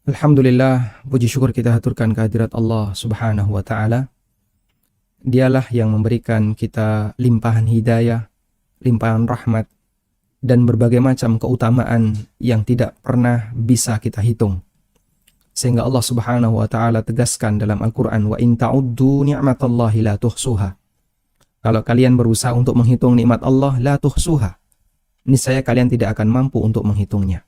Alhamdulillah, puji syukur kita haturkan kehadirat Allah Subhanahu wa Ta'ala. Dialah yang memberikan kita limpahan hidayah, limpahan rahmat, dan berbagai macam keutamaan yang tidak pernah bisa kita hitung. Sehingga Allah Subhanahu wa Ta'ala tegaskan dalam Al-Quran, "Wa in ta'uddu ni'matallahi la tuhsuha." Kalau kalian berusaha untuk menghitung nikmat Allah, la tuhsuha, niscaya kalian tidak akan mampu untuk menghitungnya.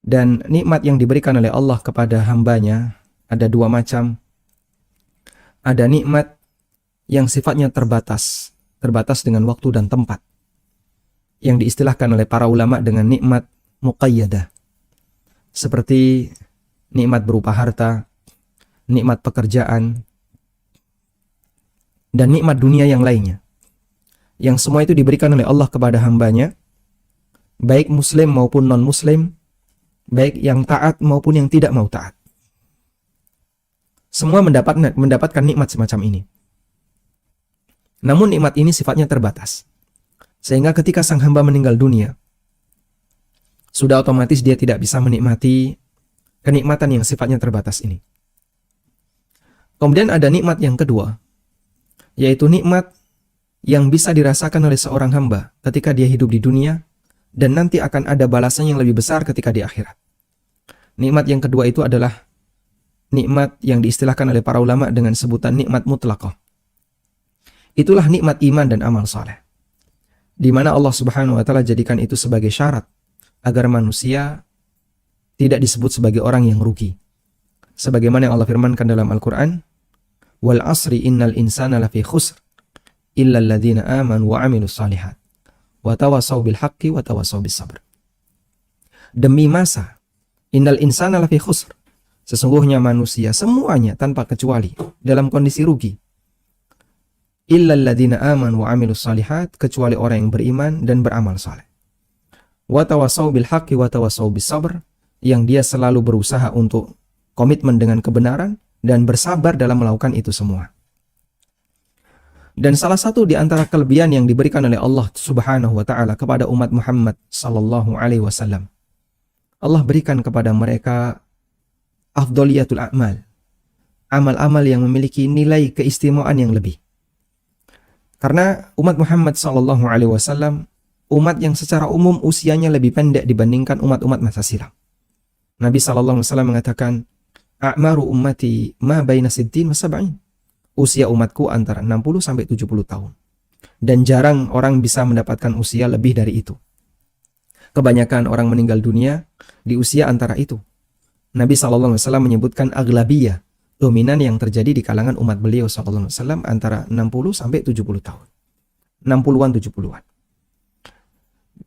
Dan nikmat yang diberikan oleh Allah kepada hambanya ada dua macam. Ada nikmat yang sifatnya terbatas dengan waktu dan tempat, yang diistilahkan oleh para ulama dengan nikmat muqayyadah, seperti nikmat berupa harta, nikmat pekerjaan, dan nikmat dunia yang lainnya, yang semua itu diberikan oleh Allah kepada hambanya, baik muslim maupun non-muslim, baik yang taat maupun yang tidak mau taat. Semua mendapatkan nikmat semacam ini. Namun nikmat ini sifatnya terbatas, sehingga ketika sang hamba meninggal dunia, sudah otomatis dia tidak bisa menikmati kenikmatan yang sifatnya terbatas ini. Kemudian ada nikmat yang kedua, yaitu nikmat yang bisa dirasakan oleh seorang hamba ketika dia hidup di dunia, dan nanti akan ada balasan yang lebih besar ketika di akhirat. Nikmat yang kedua itu adalah nikmat yang diistilahkan oleh para ulama dengan sebutan nikmat mutlaqah. Itulah nikmat iman dan amal saleh, di mana Allah Subhanahu wa Ta'ala jadikan itu sebagai syarat agar manusia tidak disebut sebagai orang yang rugi. Sebagaimana yang Allah firmankan dalam Al-Quran, "Wal asri innal insana lafi khusr illa alladhina amanu wa amilus salihat wa tawasaw bil haqqi wa tawasaw bis sabr." Demi masa, innal insana lafi khusr, sesungguhnya manusia semuanya tanpa kecuali dalam kondisi rugi. Illa alladhina amanu wa amilus salihat, kecuali orang yang beriman dan beramal saleh. Wa tawasaw bil haqqi wa tawasaw bis sabr, yang dia selalu berusaha untuk komitmen dengan kebenaran dan bersabar dalam melakukan itu semua. Dan salah satu di antara kelebihan yang diberikan oleh Allah Subhanahu wa Ta'ala kepada umat Muhammad sallallahu alaihi wasallam, Allah berikan kepada mereka afdoliyatul a'mal, amal-amal yang memiliki nilai keistimewaan yang lebih. Karena umat Muhammad sallallahu alaihi wasallam umat yang secara umum usianya lebih pendek dibandingkan umat-umat masa silam. Nabi sallallahu alaihi wasallam mengatakan, "A'maru ummati ma baina sittin wa sab'in." Usia umatku antara 60 sampai 70 tahun. Dan jarang orang bisa mendapatkan usia lebih dari itu. Kebanyakan orang meninggal dunia di usia antara itu. Nabi SAW menyebutkan aglabiyah, dominan yang terjadi di kalangan umat beliau SAW antara 60 sampai 70 tahun. 60-an, 70-an.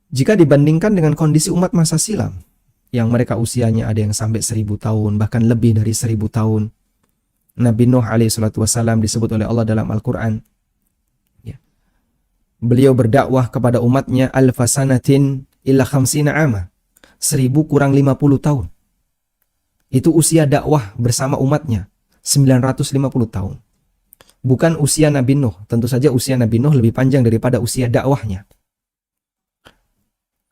Jika dibandingkan dengan kondisi umat masa silam, yang mereka usianya ada yang sampai 1000 tahun, bahkan lebih dari 1000 tahun. Nabi Nuh alaihissalam disebut oleh Allah dalam Al-Quran, ya, beliau berdakwah kepada umatnya alfasanatin illa khamsina ama, 1000 kurang 50 tahun. Itu usia dakwah bersama umatnya, 950 tahun. Bukan usia Nabi Nuh, tentu saja usia Nabi Nuh lebih panjang daripada usia dakwahnya.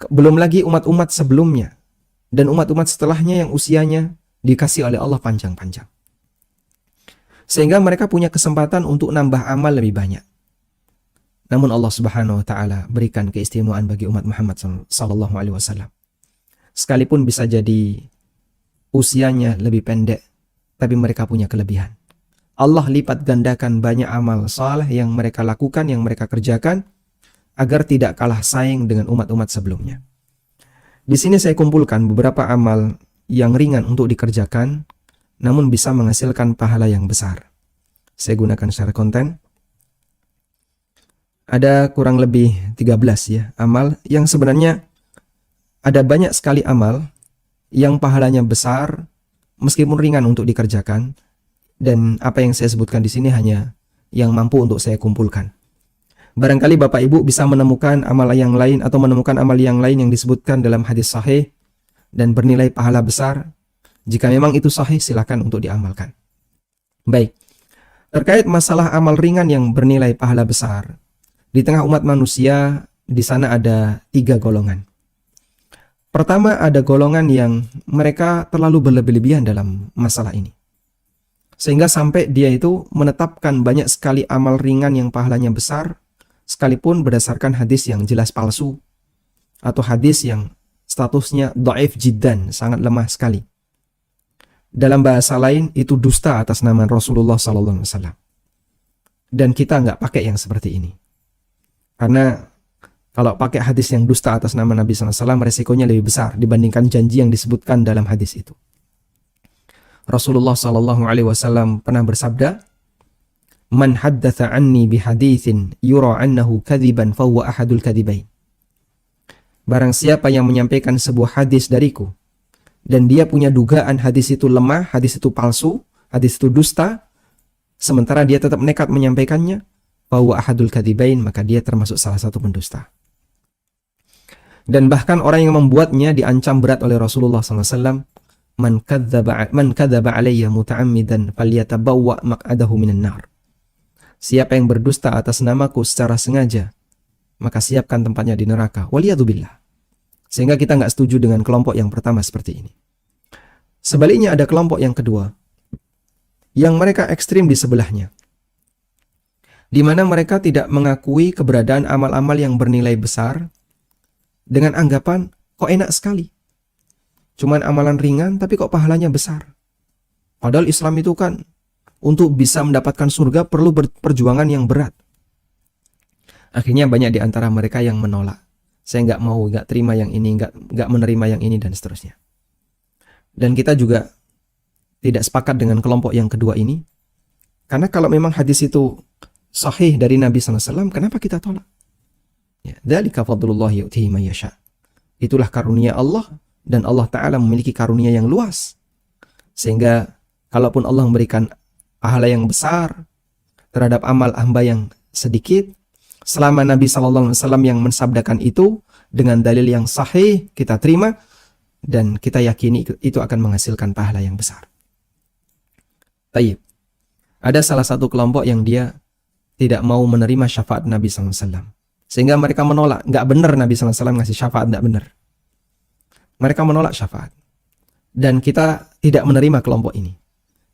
Belum lagi umat-umat sebelumnya dan umat-umat setelahnya yang usianya dikasih oleh Allah panjang-panjang. Sehingga mereka punya kesempatan untuk nambah amal lebih banyak. Namun Allah Subhanahu wa Ta'ala berikan keistimewaan bagi umat Muhammad sallallahu alaihi wasallam. Sekalipun bisa jadi usianya lebih pendek, tapi mereka punya kelebihan. Allah lipat gandakan banyak amal saleh yang mereka lakukan, yang mereka kerjakan, agar tidak kalah saing dengan umat-umat sebelumnya. Di sini saya kumpulkan beberapa amal yang ringan untuk dikerjakan, namun bisa menghasilkan pahala yang besar. Saya gunakan secara konten. Ada kurang lebih 13 ya amal yang sebenarnya ada banyak sekali amal yang pahalanya besar meskipun ringan untuk dikerjakan, dan apa yang saya sebutkan di sini hanya yang mampu untuk saya kumpulkan. Barangkali Bapak Ibu bisa menemukan amal yang lain atau menemukan amal yang lain yang disebutkan dalam hadis sahih dan bernilai pahala besar. Jika memang itu sahih, silakan untuk diamalkan. Baik, terkait masalah amal ringan yang bernilai pahala besar, di tengah umat manusia, di sana ada 3 golongan. Pertama, ada golongan yang mereka terlalu berlebih-lebihan dalam masalah ini. Sehingga sampai dia itu menetapkan banyak sekali amal ringan yang pahalanya besar, sekalipun berdasarkan hadis yang jelas palsu, atau hadis yang statusnya dhaif jiddan, sangat lemah sekali. Dalam bahasa lain, itu dusta atas nama Rasulullah SAW. Dan kita nggak pakai yang seperti ini. Karena kalau pakai hadis yang dusta atas nama Nabi SAW, resikonya lebih besar dibandingkan janji yang disebutkan dalam hadis itu. Rasulullah SAW pernah bersabda, "Man haddatha anni bihadithin yura annahu kadhiban fahuwa ahadul kadhibain." Barang siapa yang menyampaikan sebuah hadis dariku, dan dia punya dugaan hadis itu lemah, hadis itu palsu, hadis itu dusta, sementara dia tetap nekat menyampaikannya, fahuwa ahadul kadhibain, maka dia termasuk salah satu pendusta. Dan bahkan orang yang membuatnya diancam berat oleh Rasulullah SAW. Man kadzdzaba alayya muta'ammidan falyatabawwa maq'adahu minan nar. Siapa yang berdusta atas namaku secara sengaja, maka siapkan tempatnya di neraka. Waliyadzubillah. Sehingga kita nggak setuju dengan kelompok yang pertama seperti ini. Sebaliknya ada kelompok yang kedua, yang mereka ekstrim di sebelahnya, di mana mereka tidak mengakui keberadaan amal-amal yang bernilai besar, dengan anggapan, kok enak sekali. Cuman amalan ringan, tapi kok pahalanya besar. Padahal Islam itu kan, untuk bisa mendapatkan surga perlu perjuangan yang berat. Akhirnya banyak di antara mereka yang menolak. Saya nggak mau, nggak terima yang ini, nggak menerima yang ini, dan seterusnya. Dan kita juga tidak sepakat dengan kelompok yang kedua ini. Karena kalau memang hadis itu sahih dari Nabi SAW, kenapa kita tolak? Ya, dzalika fadlullah yu'tihi may yasha. Itulah karunia Allah, dan Allah Ta'ala memiliki karunia yang luas. Sehingga kalaupun Allah memberikan pahala yang besar terhadap amal hamba yang sedikit, selama Nabi SAW yang mensabdakan itu dengan dalil yang sahih, kita terima dan kita yakini itu akan menghasilkan pahala yang besar. Baik. Ada salah satu kelompok yang dia tidak mau menerima syafaat Nabi SAW. Sehingga mereka menolak, nggak benar Nabi SAW ngasih syafaat, nggak benar. Mereka menolak syafaat. Dan kita tidak menerima kelompok ini.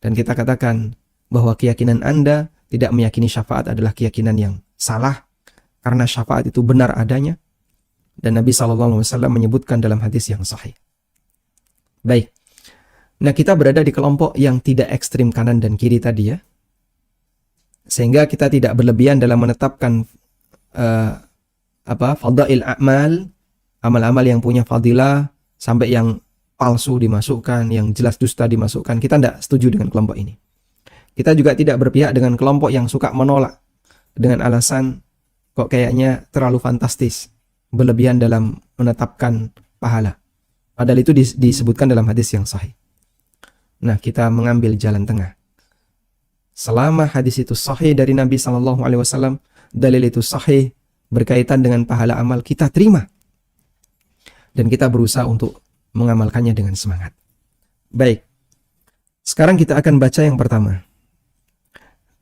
Dan kita katakan bahwa keyakinan Anda tidak meyakini syafaat adalah keyakinan yang salah, karena syafaat itu benar adanya. Dan Nabi SAW menyebutkan dalam hadis yang sahih. Baik. Nah, kita berada di kelompok yang tidak ekstrim kanan dan kiri tadi ya. Sehingga kita tidak berlebihan dalam menetapkan fadail a'mal, amal-amal yang punya fadilah, sampai yang palsu dimasukkan, yang jelas dusta dimasukkan. Kita tidak setuju dengan kelompok ini. Kita juga tidak berpihak dengan kelompok yang suka menolak dengan alasan kok kayaknya terlalu fantastis, berlebihan dalam menetapkan pahala. Padahal itu disebutkan dalam hadis yang sahih. Nah, kita mengambil jalan tengah. Selama hadis itu sahih dari Nabi SAW, dalil itu sahih, berkaitan dengan pahala amal, kita terima. Dan kita berusaha untuk mengamalkannya dengan semangat. Baik. Sekarang kita akan baca yang pertama.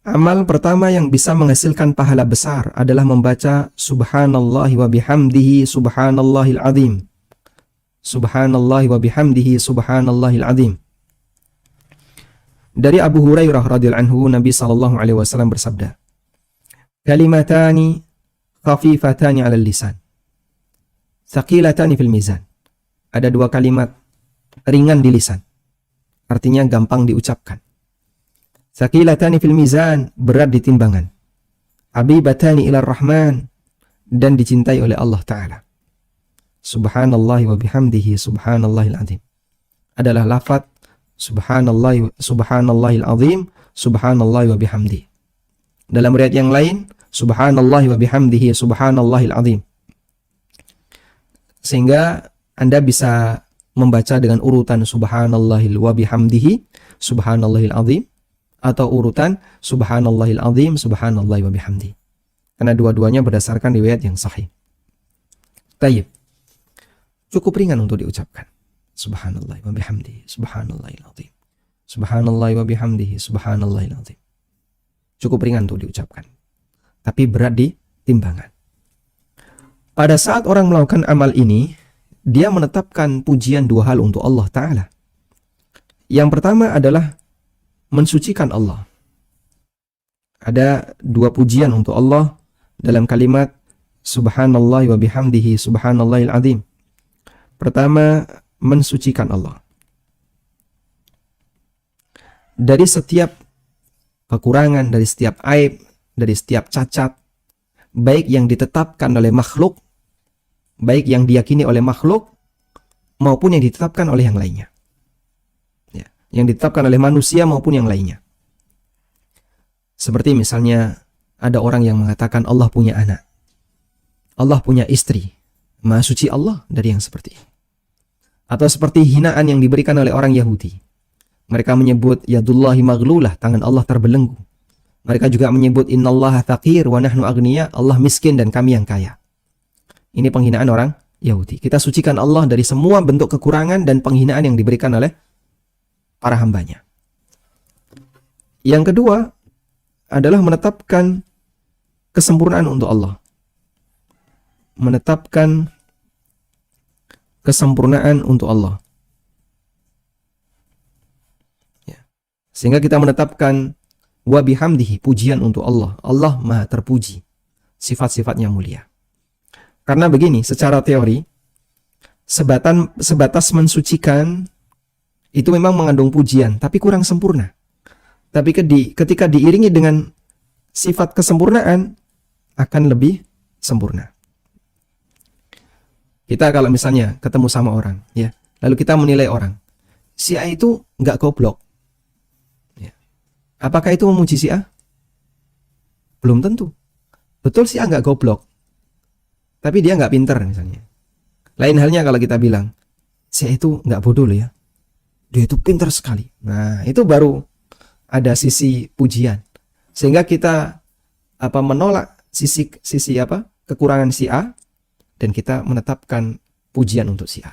Amal pertama yang bisa menghasilkan pahala besar adalah membaca Subhanallahi wa bihamdihi subhanallahil azim. Subhanallahi wa bihamdihi subhanallahil azim. Dari Abu Hurairah radhiyallahu anhu, Nabi SAW bersabda, "Kalimatani khafifatani 'alal lisan, tsaqilatani fil mizan." Ada dua kalimat ringan di lisan, artinya gampang diucapkan. Tsaqilatani fil mizan, berat di timbangan. Habibatani ilar rahman, dan dicintai oleh Allah Ta'ala. Subhanallahi wa bihamdihi subhanallahil azim adalah lafaz subhanallahil azim, subhanallahi wa bihamdihi. Dalam riwayat yang lain, subhanallahi wa bihamdihi subhanallahil azim. Sehingga Anda bisa membaca dengan urutan subhanallahil wa bihamdihi subhanallahil azim, atau urutan subhanallahil azim subhanallahi wa bihamdihi. Karena dua-duanya berdasarkan riwayat yang sahih. Tayyib. Cukup ringan untuk diucapkan. Subhanallahi wa bihamdihi subhanallahil azim. Subhanallahi wa bihamdihi subhanallahil azim. Cukup ringan untuk diucapkan. Tapi berat di timbangan. Pada saat orang melakukan amal ini, dia menetapkan pujian dua hal untuk Allah Ta'ala. Yang pertama adalah mensucikan Allah. Ada dua pujian untuk Allah dalam kalimat Subhanallah wa bihamdihi subhanallahil azim. Pertama, mensucikan Allah dari setiap kekurangan, dari setiap aib, dari setiap cacat, baik yang ditetapkan oleh makhluk, baik yang diyakini oleh makhluk, maupun yang ditetapkan oleh yang lainnya. Ya, yang ditetapkan oleh manusia maupun yang lainnya. Seperti misalnya ada orang yang mengatakan Allah punya anak, Allah punya istri. Maha suci Allah dari yang seperti ini. Atau seperti hinaan yang diberikan oleh orang Yahudi. Mereka menyebut yadullahi maghlulah, tangan Allah terbelenggu. Mereka juga menyebut innallaha faqir wa nahnu aghniya, Allah miskin dan kami yang kaya. Ini penghinaan orang Yahudi. Kita sucikan Allah dari semua bentuk kekurangan dan penghinaan yang diberikan oleh para hambanya. Yang kedua adalah menetapkan kesempurnaan untuk Allah. Menetapkan kesempurnaan untuk Allah. Ya. Sehingga kita menetapkan wa bihamdihi, pujian untuk Allah. Allah Maha terpuji. Sifat-sifatnya mulia. Karena begini, secara teori, sebatas mensucikan itu memang mengandung pujian, tapi kurang sempurna. Tapi ketika diiringi dengan sifat kesempurnaan, akan lebih sempurna. Kita kalau misalnya ketemu sama orang, ya, lalu kita menilai orang, si A itu nggak goblok. Ya. Apakah itu memuji si A? Belum tentu. Betul si A nggak goblok, tapi dia nggak pinter misalnya. Lain halnya kalau kita bilang, si A itu nggak bodoh loh ya, dia itu pinter sekali. Nah, itu baru ada sisi pujian. Sehingga kita menolak sisi kekurangan si A, dan kita menetapkan pujian untuk si A.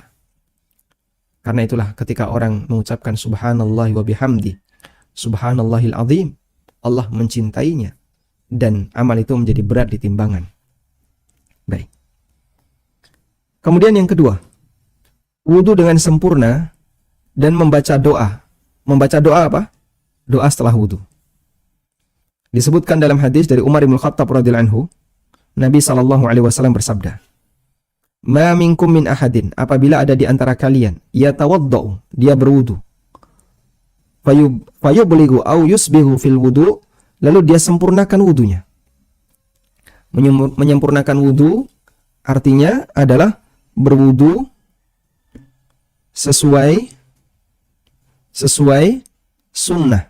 Karena itulah ketika orang mengucapkan subhanallah wa bihamdi subhanallahil azim, Allah mencintainya dan amal itu menjadi berat di timbangan. Baik. Kemudian yang kedua, wudu dengan sempurna dan membaca doa. Membaca doa apa? Doa setelah wudu. Disebutkan dalam hadis dari Umar bin Khattab radhiyallahu anhu, Nabi SAW bersabda, "Ma minkum min ahadin," apabila ada di antara kalian, yatawaddau, dia berwudu, fayubligu au yusbihu fil wudu, lalu dia sempurnakan wudunya. Menyempurnakan wudu artinya adalah berwudu sesuai sunnah.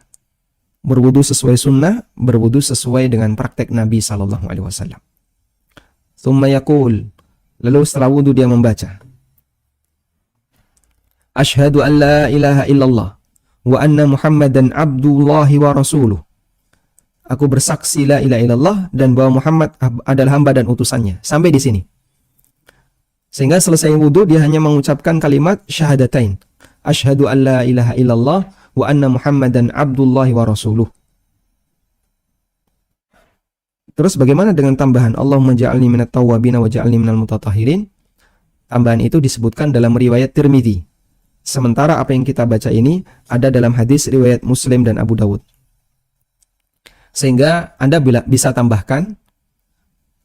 Berwudu sesuai sunnah, berwudu sesuai dengan praktek Nabi SAW. Tsumma yaqul, lalu setelah wudu dia membaca, Asyhadu an la ilaha illallah wa anna Muhammadan abdullahi wa rasuluh. Aku bersaksi la ilaha illallah dan bahwa Muhammad adalah hamba dan utusannya. Sampai di sini. Sehingga selesai wudu dia hanya mengucapkan kalimat syahadatain. Asyhadu an la ilaha illallah wa anna Muhammadan abdullahi wa rasuluh. Terus bagaimana dengan tambahan Allahumma ja'alni minat tawwabina wa ja'alni minal mutatahhirin? Tambahan itu disebutkan dalam riwayat Tirmidzi. Sementara apa yang kita baca ini ada dalam hadis riwayat Muslim dan Abu Dawud. Sehingga Anda bisa tambahkan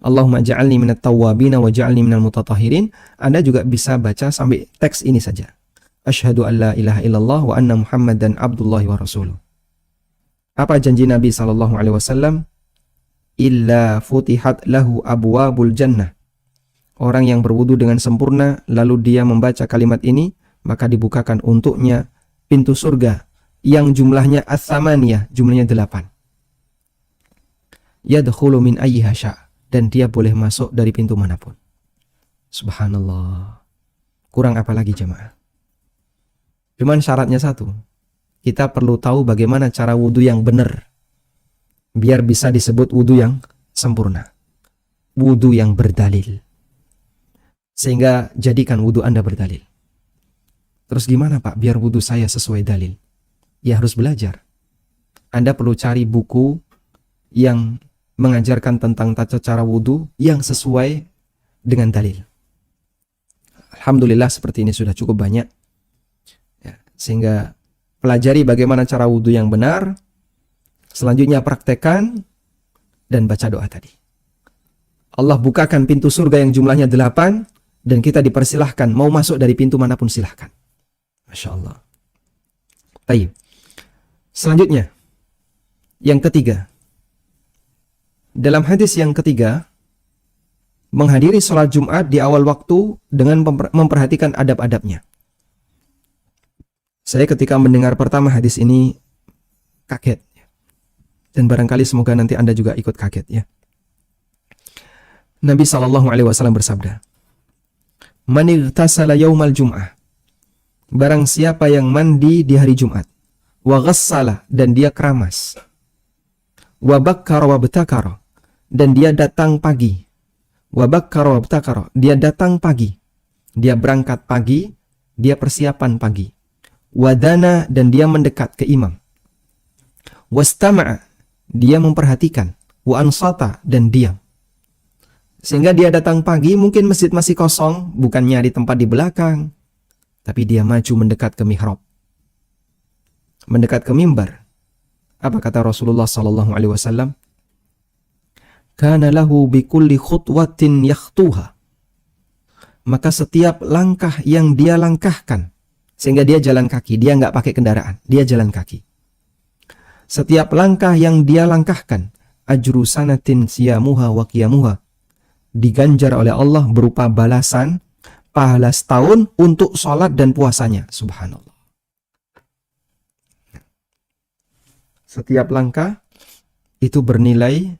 Allahumma ja'alni minat tawwabina wa ja'alni minal mutatahhirin. Anda juga bisa baca sampai teks ini saja. Asyhadu an la ilaha illallah wa anna Muhammadan abdullahi wa rasuluh. Apa janji Nabi SAW? Illa futihat lahu abwabul jannah. Orang yang berwudu dengan sempurna lalu dia membaca kalimat ini, maka dibukakan untuknya pintu surga yang jumlahnya ats-tsamaniyah, jumlahnya 8. Yadkhulu min ayyiha sya', dan dia boleh masuk dari pintu manapun. Subhanallah. Kurang apa lagi jemaah? Cuman syaratnya satu. Kita perlu tahu bagaimana cara wudu yang benar, biar bisa disebut wudu yang sempurna, wudu yang berdalil. Sehingga jadikan wudu Anda berdalil. Terus gimana Pak biar wudu saya sesuai dalil? Ya harus belajar. Anda perlu cari buku yang mengajarkan tentang tata cara wudu yang sesuai dengan dalil. Alhamdulillah seperti ini sudah cukup banyak. Ya, sehingga pelajari bagaimana cara wudhu yang benar. Selanjutnya praktekkan dan baca doa tadi. Allah bukakan pintu surga yang jumlahnya 8 dan kita dipersilahkan mau masuk dari pintu manapun silahkan. Masya Allah. Baik. Selanjutnya, yang ketiga. Dalam hadis yang ketiga, menghadiri sholat Jumat di awal waktu dengan memperhatikan adab-adabnya. Saya ketika mendengar pertama hadis ini kaget. Dan barangkali semoga nanti Anda juga ikut kaget ya. Nabi SAW bersabda, "Man ightasala yaumal jum'ah." Barang siapa yang mandi di hari Jumat, wa ghassala, dan dia keramas, wa bakkara wa btakara, dan dia datang pagi, wa bakkara wa btakara, dia datang pagi, dia berangkat pagi, dia persiapan pagi, wadana, dan dia mendekat ke imam, wastama'a, dia memperhatikan, wa ansata, dan diam. Sehingga dia datang pagi, mungkin masjid masih kosong, bukannya di tempat di belakang, tapi dia maju mendekat ke mihrab, mendekat ke mimbar. Apa kata Rasulullah SAW? Kana lahu bikulli khutwatin yakhtuha. Maka setiap langkah yang dia langkahkan, sehingga dia jalan kaki, dia nggak pakai kendaraan, dia jalan kaki. Setiap langkah yang dia langkahkan, ajru sanatin siyamuha wa qiyamuha, diganjar oleh Allah berupa balasan pahala setahun untuk sholat dan puasanya. Subhanallah. Setiap langkah itu bernilai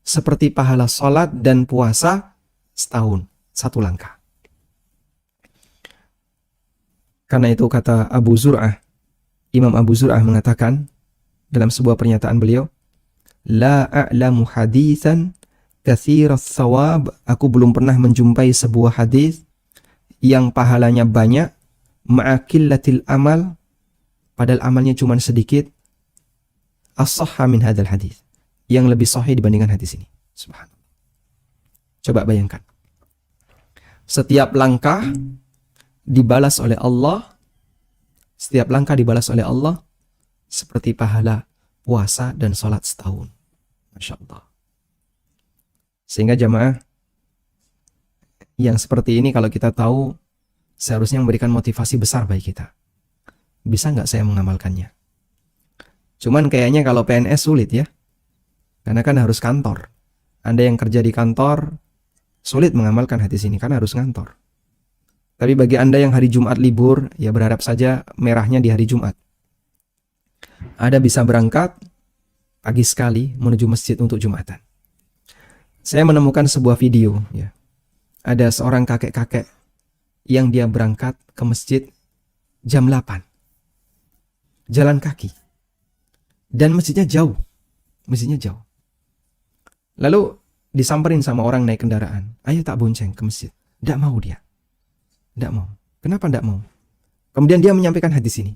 seperti pahala sholat dan puasa setahun, satu langkah. Karena itu kata Abu Zur'ah, Imam Abu Zur'ah mengatakan dalam sebuah pernyataan beliau, La a'lamu hadithan kathiras thawab, aku belum pernah menjumpai sebuah hadis yang pahalanya banyak, ma'akillatil amal, padahal amalnya cuma sedikit, as-sahha min hadal hadis, yang lebih sahih dibandingkan hadis ini. Subhanallah. Coba bayangkan. Setiap langkah dibalas oleh Allah, setiap langkah dibalas oleh Allah seperti pahala puasa dan sholat setahun. Masya Allah. Sehingga jamaah yang seperti ini kalau kita tahu seharusnya memberikan motivasi besar bagi kita. Bisa nggak saya mengamalkannya? Cuman kayaknya kalau PNS sulit ya. Karena kan harus kantor. Anda yang kerja di kantor sulit mengamalkan hadis ini karena harus kantor. Tapi bagi Anda yang hari Jumat libur, ya berharap saja merahnya di hari Jumat. Anda bisa berangkat pagi sekali menuju masjid untuk Jumatan. Saya menemukan sebuah video ya. Ada seorang kakek-kakek yang dia berangkat ke masjid jam 8. Jalan kaki. Dan masjidnya jauh. Masjidnya jauh. Lalu disamperin sama orang naik kendaraan. Ayo tak bonceng ke masjid. Tidak mau dia. Tidak mau. Kenapa tidak mau? Kemudian dia menyampaikan hadis ini.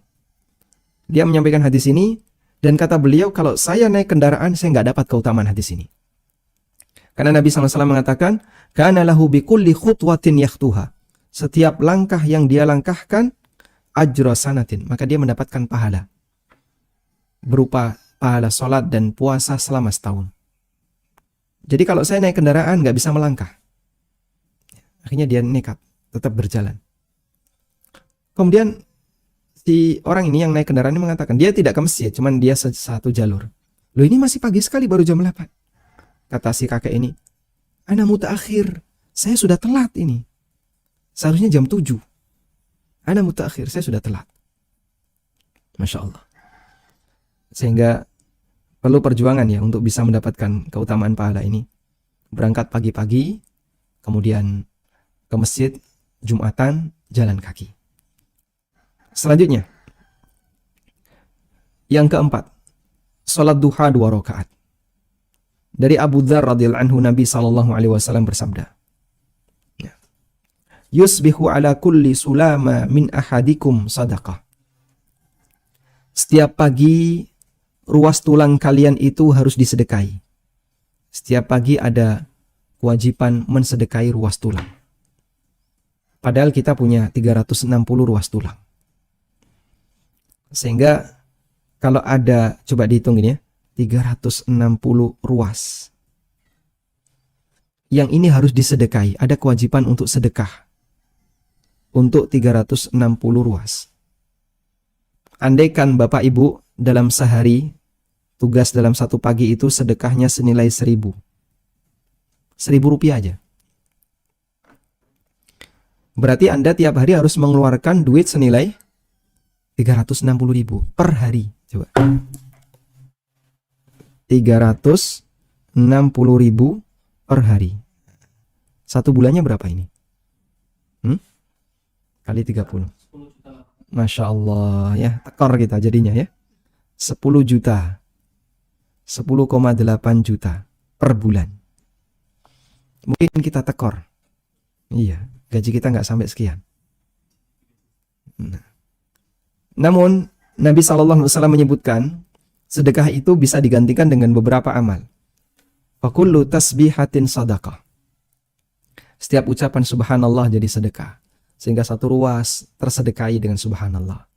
Dia menyampaikan hadis ini dan kata beliau, kalau saya naik kendaraan saya nggak dapat keutamaan hadis ini. Karena Nabi SAW mengatakan, kana lahu bikulli khutwatin yakhtuha. Setiap langkah yang dia langkahkan, ajra sanatin. Maka dia mendapatkan pahala. Berupa pahala sholat dan puasa selama setahun. Jadi kalau saya naik kendaraan nggak bisa melangkah. Akhirnya dia nekat, tetap berjalan. Kemudian si orang ini yang naik kendaraan ini mengatakan, dia tidak ke masjid, cuman dia satu jalur. Loh ini masih pagi sekali, baru jam 8. Kata si kakek ini, ana mutaakhir, saya sudah telat ini. Seharusnya jam 7. Ana mutaakhir, saya sudah telat. Masya Allah. Sehingga perlu perjuangan ya untuk bisa mendapatkan keutamaan pahala ini. Berangkat pagi-pagi, kemudian ke masjid, Jumatan, jalan kaki. Selanjutnya, yang keempat, sholat duha 2 rakaat. Dari Abu Dzar radhiyallahu anhu, Nabi SAW bersabda, Yusbihu ala kulli sulama min ahadikum sadaqah. Setiap pagi ruas tulang kalian itu harus disedekahi. Setiap pagi ada kewajiban mensedekahi ruas tulang. Padahal kita punya 360 ruas tulang. Sehingga kalau ada, coba dihitung ini ya, 360 ruas. Yang ini harus disedekahi, ada kewajiban untuk sedekah. Untuk 360 ruas. Andaikan Bapak Ibu dalam sehari, tugas dalam satu pagi itu sedekahnya senilai 1.000. 1.000 rupiah aja. Berarti Anda tiap hari harus mengeluarkan duit senilai 360.000 per hari. Coba. 360.000 per hari. Satu bulannya berapa ini? Kali 30. Masya Allah ya, tekor kita jadinya ya. 10 juta. 10,8 juta per bulan. Mungkin kita tekor. Iya, gaji kita nggak sampai sekian. Namun Nabi SAW menyebutkan sedekah itu bisa digantikan dengan beberapa amal. Fakullu tasbihatin sadaqah. Setiap ucapan subhanallah jadi sedekah. Sehingga satu ruas tersedekahi dengan subhanallah.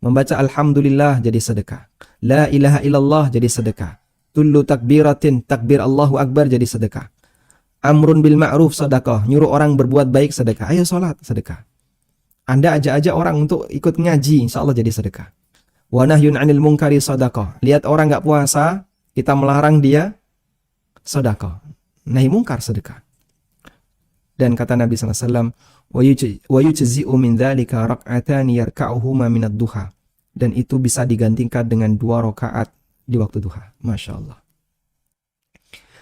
Membaca alhamdulillah jadi sedekah. La ilaha illallah jadi sedekah. Tullu takbiratin, takbir Allahu Akbar jadi sedekah. Amrun bil ma'ruf sedekah. Nyuruh orang berbuat baik sedekah. Ayo sholat sedekah. Anda ajak-ajak orang untuk ikut ngaji, insya Allah jadi sedekah. Wa nahyun 'anil munkari sedekah. Lihat orang nggak puasa, kita melarang dia sedekah. Nahi mungkar sedekah. Dan kata Nabi SAW, wa yujzi'u min dzalika rak'atani yarka'uhuma min ad-duha. Dan itu bisa digantikan dengan 2 rakaat di waktu duha. Masya Allah.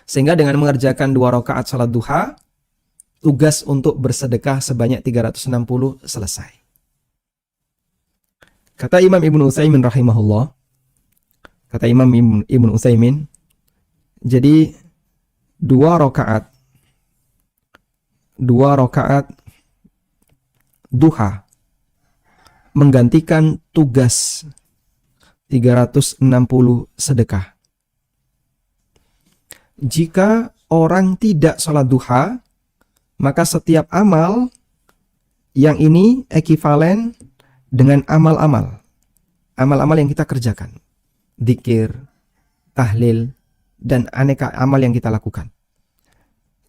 Sehingga dengan mengerjakan 2 rakaat salat duha, tugas untuk bersedekah sebanyak 360 selesai. Kata Imam Ibnu Utsaimin rahimahullah, kata Imam Ibnu Utsaimin, jadi 2 rakaat duha menggantikan tugas 360 sedekah. Jika orang tidak sholat duha, maka setiap amal yang ini ekivalen dengan amal-amal yang kita kerjakan. Dzikir, tahlil, dan aneka amal yang kita lakukan.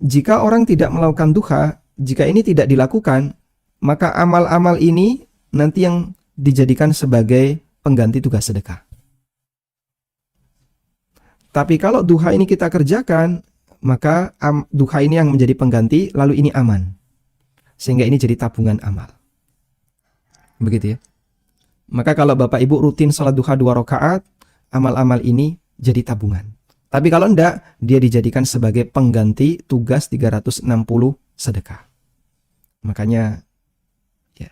Jika orang tidak melakukan duha, jika ini tidak dilakukan, maka amal-amal ini nanti yang dijadikan sebagai pengganti tugas sedekah. Tapi kalau duha ini kita kerjakan, maka duha ini yang menjadi pengganti, lalu ini aman. Sehingga ini jadi tabungan amal. Begitu ya. Maka kalau Bapak Ibu rutin sholat duha 2 rakaat, amal-amal ini jadi tabungan. Tapi kalau enggak, dia dijadikan sebagai pengganti tugas 360 sedekah. Makanya ya,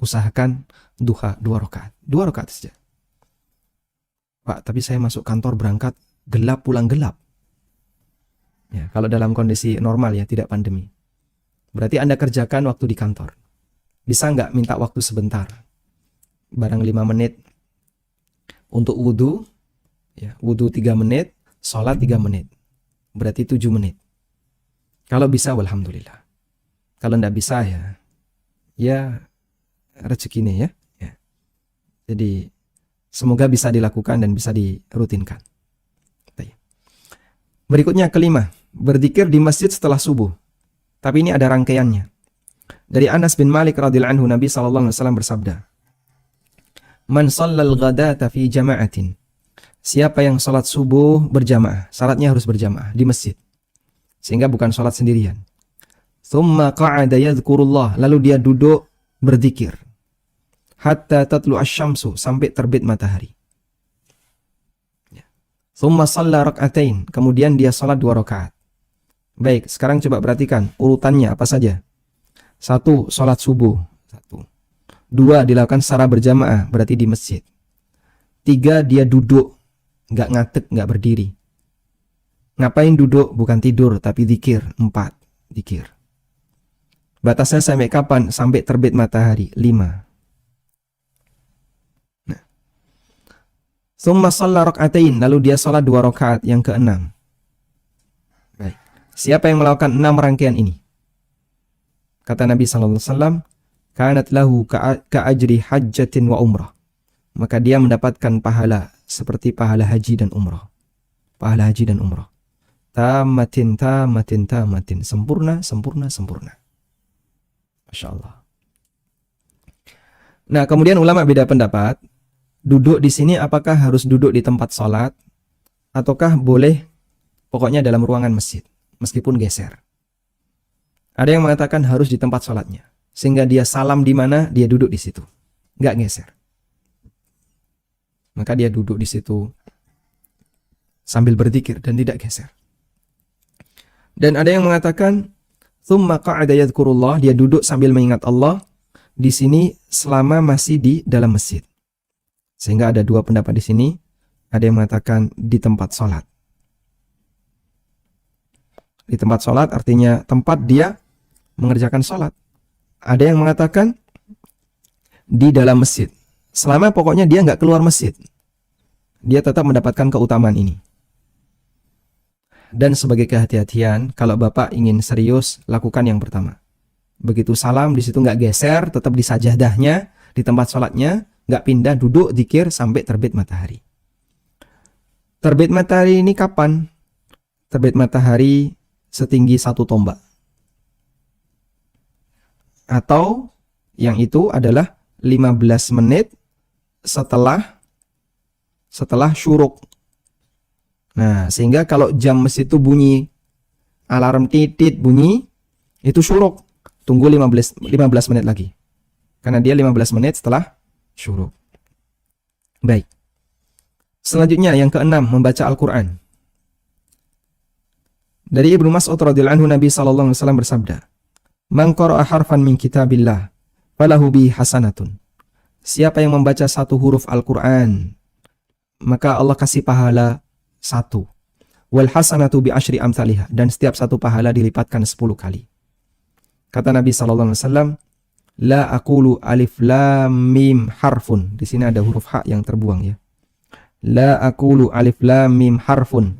usahakan duha 2 rakaat. 2 rakaat saja. Pak, tapi saya masuk kantor berangkat gelap pulang gelap. Ya, kalau dalam kondisi normal ya, tidak pandemi. Berarti Anda kerjakan waktu di kantor. Bisa nggak minta waktu sebentar? Barang 5 menit untuk wudhu, ya, wudhu 3 menit, sholat 3 menit. Berarti 7 menit. Kalau bisa, alhamdulillah. Kalau nggak bisa ya rezekinya ya. Jadi semoga bisa dilakukan dan bisa dirutinkan. Berikutnya kelima, berzikir di masjid setelah subuh. Tapi ini ada rangkaiannya. Dari Anas bin Malik radhiyallahu anhu, Nabi SAW bersabda, "Man shallal ghadata fi jama'atin." Siapa yang salat subuh berjamaah, syaratnya harus berjamaah di masjid. Sehingga bukan salat sendirian. Tsumma qa'ada yadhkurullah, lalu dia duduk berzikir. Hatta tatlu asy-syamsu, sampai terbit matahari. Tsumma shalla rak'atain, kemudian dia salat 2 rakaat. Baik, sekarang coba perhatikan urutannya apa saja. 1, salat subuh. 1. 2, dilakukan secara berjamaah, berarti di masjid. 3, dia duduk, nggak ngadeg, nggak berdiri. Ngapain duduk? Bukan tidur, tapi zikir. 4, zikir. Batasnya sampai kapan? Sampai terbit matahari. 5. Tsumma shalla rak'atain, lalu dia salat 2 rakaat yang ke-6. Baik. Siapa yang melakukan 6 rangkaian ini? Kata Nabi sallallahu alaihi wasallam, "Kanat lahu ka'ajri hajjatin wa umrah." Maka dia mendapatkan pahala seperti pahala haji dan umrah. Pahala haji dan umrah. Tamatin, tamatin, tamatin. Sempurna, sempurna, sempurna. Masya Allah. Nah, kemudian ulama beda pendapat. Duduk di sini apakah harus duduk di tempat sholat, ataukah boleh pokoknya dalam ruangan masjid, meskipun geser. Ada yang mengatakan harus di tempat sholatnya, sehingga dia salam di mana, dia duduk di situ, nggak geser. Maka dia duduk di situ sambil berzikir dan tidak geser. Dan ada yang mengatakan tsumma qa'ada yadhkurullah, dia duduk sambil mengingat Allah di sini selama masih di dalam masjid. Sehingga ada dua pendapat di sini. Ada yang mengatakan di tempat sholat. Di tempat sholat artinya tempat dia mengerjakan sholat. Ada yang mengatakan di dalam masjid. Selama pokoknya dia nggak keluar masjid, dia tetap mendapatkan keutamaan ini. Dan sebagai kehati-hatian, kalau Bapak ingin serius, lakukan yang pertama. Begitu salam, di situ nggak geser, tetap di sajahdahnya, di tempat sholatnya, nggak pindah, duduk, zikir sampai terbit matahari. Terbit matahari ini kapan? Terbit matahari setinggi 1 tombak. Atau yang itu adalah 15 menit setelah syuruk. Nah, sehingga kalau jam masjid itu bunyi, alarm titit bunyi, itu syuruk. Tunggu 15 menit lagi. Karena dia 15 menit setelah syuruk. Baik. Selanjutnya yang keenam, membaca Al-Quran. Dari Ibnu Mas'ud radhiyallahu anhu, Nabi sallallahu alaihi wasallam bersabda, "Man qara'a harfan min kitabillah, falahu bi hasanatun." Siapa yang membaca satu huruf Al-Quran, maka Allah kasih pahala 1. Wal hasanatu bi asyri amsalihha, dan setiap satu pahala dilipatkan 10 kali. Kata Nabi sallallahu alaihi wasallam, "La aqulu alif lam mim harfun." Di sini ada huruf ha yang terbuang ya. La aqulu alif lam mim harfun.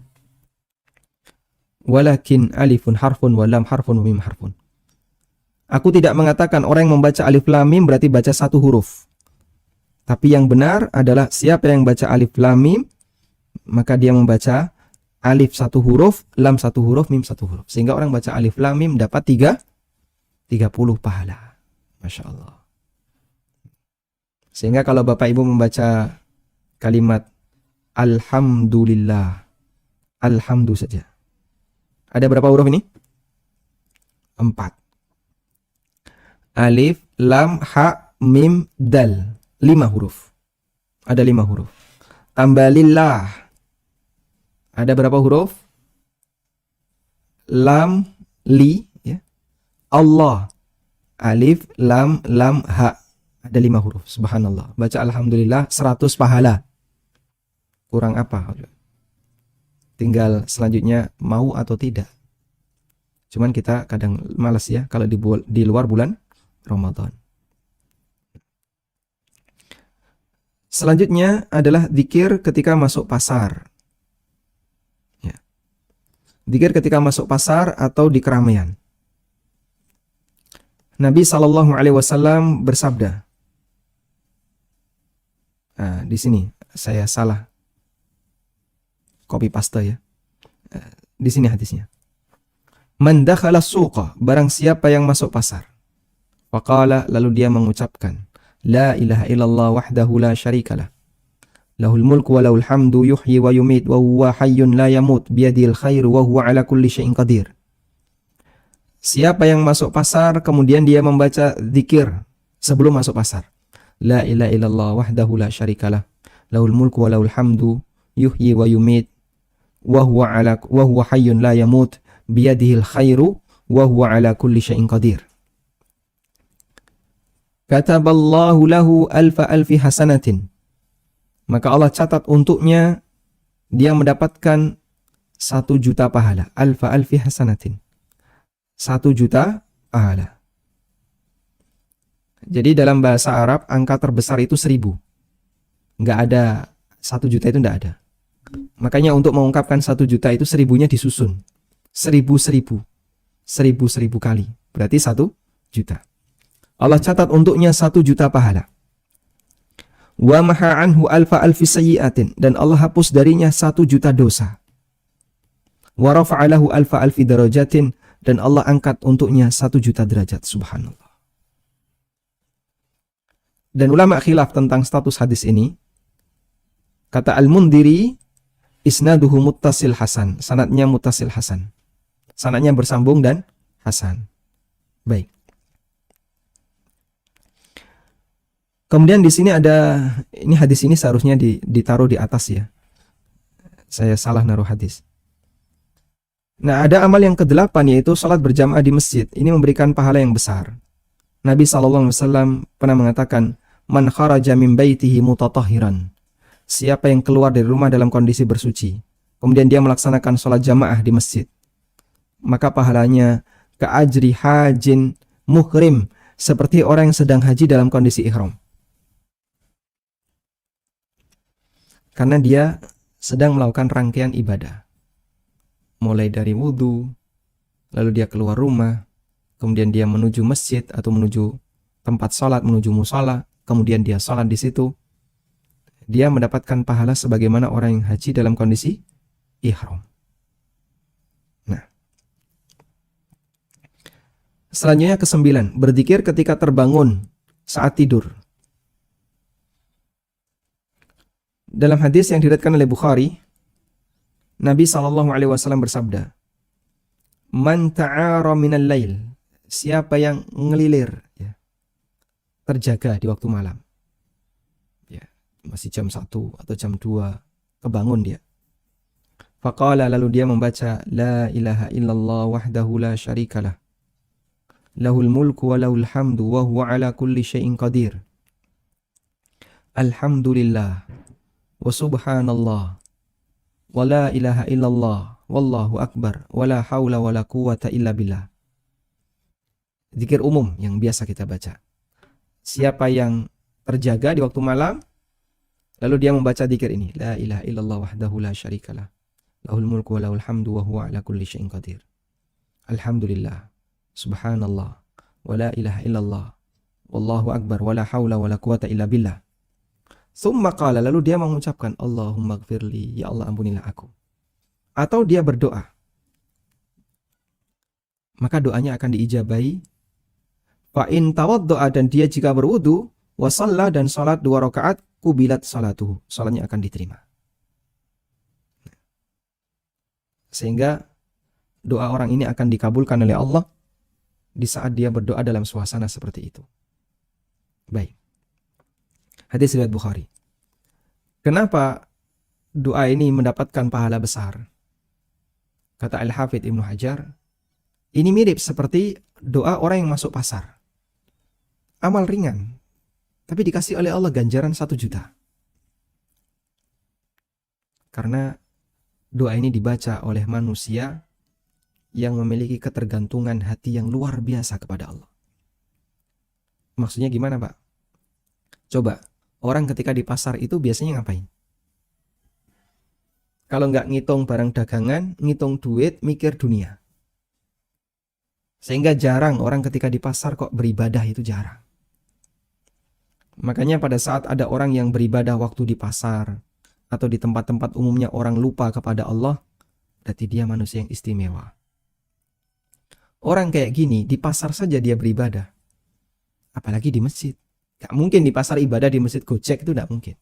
Walakin alifun harfun wa lam harfun wa mim harfun. Aku tidak mengatakan orang yang membaca alif lam mim berarti baca satu huruf. Tapi yang benar adalah siapa yang baca alif lam mim, maka dia membaca alif 1 huruf, lam 1 huruf, mim 1 huruf. Sehingga orang baca alif lam mim dapat 30 pahala. Masya Allah. Sehingga kalau Bapak Ibu membaca kalimat Alhamdulillah, Alhamdu saja. Ada berapa huruf ini? 4. Alif, lam, ha, mim, dal. 5 huruf. Ada 5 huruf. Tambah lillah. Ada berapa huruf? Lam, li, ya. Allah. Alif, lam, ha. Ada 5 huruf. Subhanallah. Baca Alhamdulillah 100 pahala. Kurang apa? Tinggal selanjutnya mau atau tidak. Cuman kita kadang malas ya kalau di luar bulan Ramadan. Selanjutnya adalah zikir ketika masuk pasar. Ya. Zikir ketika masuk pasar atau di keramaian. Nabi SAW bersabda. Nah, di sini saya salah copy paste ya. Di sini hadisnya. Man dakhala suqa, barang siapa yang masuk pasar. Faqala, lalu dia mengucapkan, la ilaha illallah wahdahu la syarikalah. Lahul mulku wa lahul hamdu yuhyi wa yumit wa huwa hayyun la yamut biyadihil khairu wa huwa ala kulli syai'in qadir. Siapa yang masuk pasar kemudian dia membaca zikir sebelum masuk pasar. La ilaha illallah wahdahu la syarikalah. Lahul mulku wa lahul hamdu yuhyi wa yumit wa huwa hayyun la yamut biyadihil khairu wa huwa ala kulli syai'in qadir. Kataballahu lahu alfi hasanatin. Maka Allah catat untuknya dia mendapatkan 1.000.000 pahala. Alfi hasanatin. 1.000.000 pahala. Jadi dalam bahasa Arab angka terbesar itu 1.000. Enggak ada 1.000.000 itu enggak ada. Makanya untuk mengungkapkan 1.000.000 itu 1.000-nya disusun. 1.000 kali. Berarti 1 juta. Allah catat untuknya 1 juta pahala. Wa maha anhu alfa alfi sayyi'atin, dan Allah hapus darinya 1 juta dosa. Wa rafa'a lahu alfa alfi darajatin, dan Allah angkat untuknya 1 juta derajat. Subhanallah. Dan ulama khilaf tentang status hadis ini. Kata Al-Mundhiri, isnaduhu muttasil hasan, sanadnya muttasil hasan. Sanadnya bersambung dan hasan. Baik. Kemudian di sini ada, ini hadis ini seharusnya ditaruh di atas ya. Saya salah naruh hadis. Nah, ada amal yang ke-8 yaitu salat berjamaah di masjid. Ini memberikan pahala yang besar. Nabi SAW pernah mengatakan, "Man kharaja min baitihi mutatahhiran." Siapa yang keluar dari rumah dalam kondisi bersuci, kemudian dia melaksanakan salat jamaah di masjid, maka pahalanya ka'ajri hajin muhrim, seperti orang yang sedang haji dalam kondisi ihram. Karena dia sedang melakukan rangkaian ibadah. Mulai dari wudhu, lalu dia keluar rumah, kemudian dia menuju masjid atau menuju tempat sholat, menuju musala, kemudian dia sholat di situ. Dia mendapatkan pahala sebagaimana orang yang haji dalam kondisi ihram. Nah, selanjutnya ke-9, berzikir ketika terbangun saat tidur. Dalam hadis yang diriwayatkan oleh Bukhari, Nabi SAW bersabda, "Man ta'ara minal lail," siapa yang ngelilir, ya, terjaga di waktu malam, ya, masih jam 1 atau jam 2, kebangun dia. Faqala, lalu dia membaca, "La ilaha illallah wahdahu la syarikalah, lahul mulku wa lahul hamdu wa huwa ala kulli syai'in qadir. Alhamdulillah wa subhanallah wa la ilaha illallah wallahu akbar wa la hawla wa la quwata illa billah." Zikir umum yang biasa kita baca. Siapa yang terjaga di waktu malam, lalu dia membaca zikir ini, la ilaha illallah wahdahu la syarikalah, lahul mulku wa lahul hamdu wa huwa ala kulli syai'in qadir. Alhamdulillah, subhanallah, wa la ilaha illallah, wallahu akbar wa la hawla wa la quwata illa billah. Tsumma qala, lalu dia mengucapkan, Allahumma gfirli, ya Allah ampunilah aku. Atau dia berdoa, maka doanya akan diijabahi. Fa in tawaddo'a, dan dia jika berwudu, wa shalla, dan salat 2 rakaat, kubilat salatuhu, salatnya akan diterima. Sehingga doa orang ini akan dikabulkan oleh Allah di saat dia berdoa dalam suasana seperti itu. Baik. Hadis riwayat Bukhari. Kenapa doa ini mendapatkan pahala besar? Kata Al-Hafidz Ibnu Hajar, ini mirip seperti doa orang yang masuk pasar. Amal ringan, tapi dikasih oleh Allah ganjaran 1 juta. Karena doa ini dibaca oleh manusia yang memiliki ketergantungan hati yang luar biasa kepada Allah. Maksudnya gimana, Pak? Coba, orang ketika di pasar itu biasanya ngapain? Kalau nggak ngitung barang dagangan, ngitung duit, mikir dunia. Sehingga jarang orang ketika di pasar kok beribadah, itu jarang. Makanya pada saat ada orang yang beribadah waktu di pasar atau di tempat-tempat umumnya orang lupa kepada Allah, berarti dia manusia yang istimewa. Orang kayak gini di pasar saja dia beribadah, apalagi di masjid. Gak mungkin di pasar ibadah, di masjid gojek, itu gak mungkin.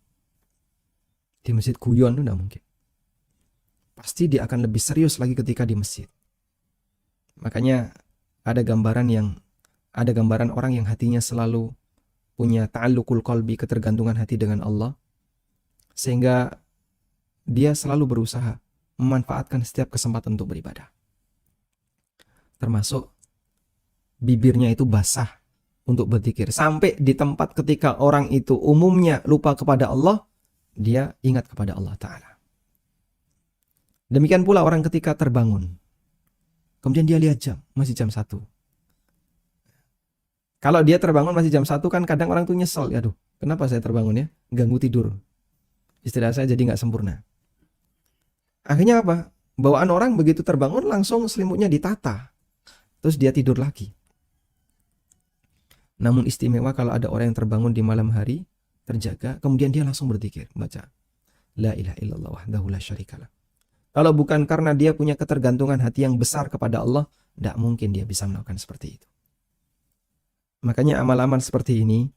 Di masjid guyon itu gak mungkin. Pasti dia akan lebih serius lagi ketika di masjid. Makanya ada gambaran orang yang hatinya selalu punya ta'alluqul qalbi, ketergantungan hati dengan Allah, sehingga dia selalu berusaha memanfaatkan setiap kesempatan untuk beribadah. Termasuk bibirnya itu basah untuk berzikir. Sampai di tempat ketika orang itu umumnya lupa kepada Allah, dia ingat kepada Allah Ta'ala. Demikian pula orang ketika terbangun, kemudian dia lihat jam, masih jam 1. Kalau dia terbangun masih jam 1, kan kadang orang tuh nyesel, aduh, kenapa saya terbangun ya? Ganggu tidur. Istilah saya jadi nggak sempurna. Akhirnya apa? Bawaan orang begitu terbangun langsung selimutnya ditata. Terus dia tidur lagi. Namun istimewa kalau ada orang yang terbangun di malam hari, terjaga, kemudian dia langsung berzikir, baca la ilaha illallah wahdahu la syarikalah. Kalau bukan karena dia punya ketergantungan hati yang besar kepada Allah, tidak mungkin dia bisa melakukan seperti itu. Makanya amal-amal seperti ini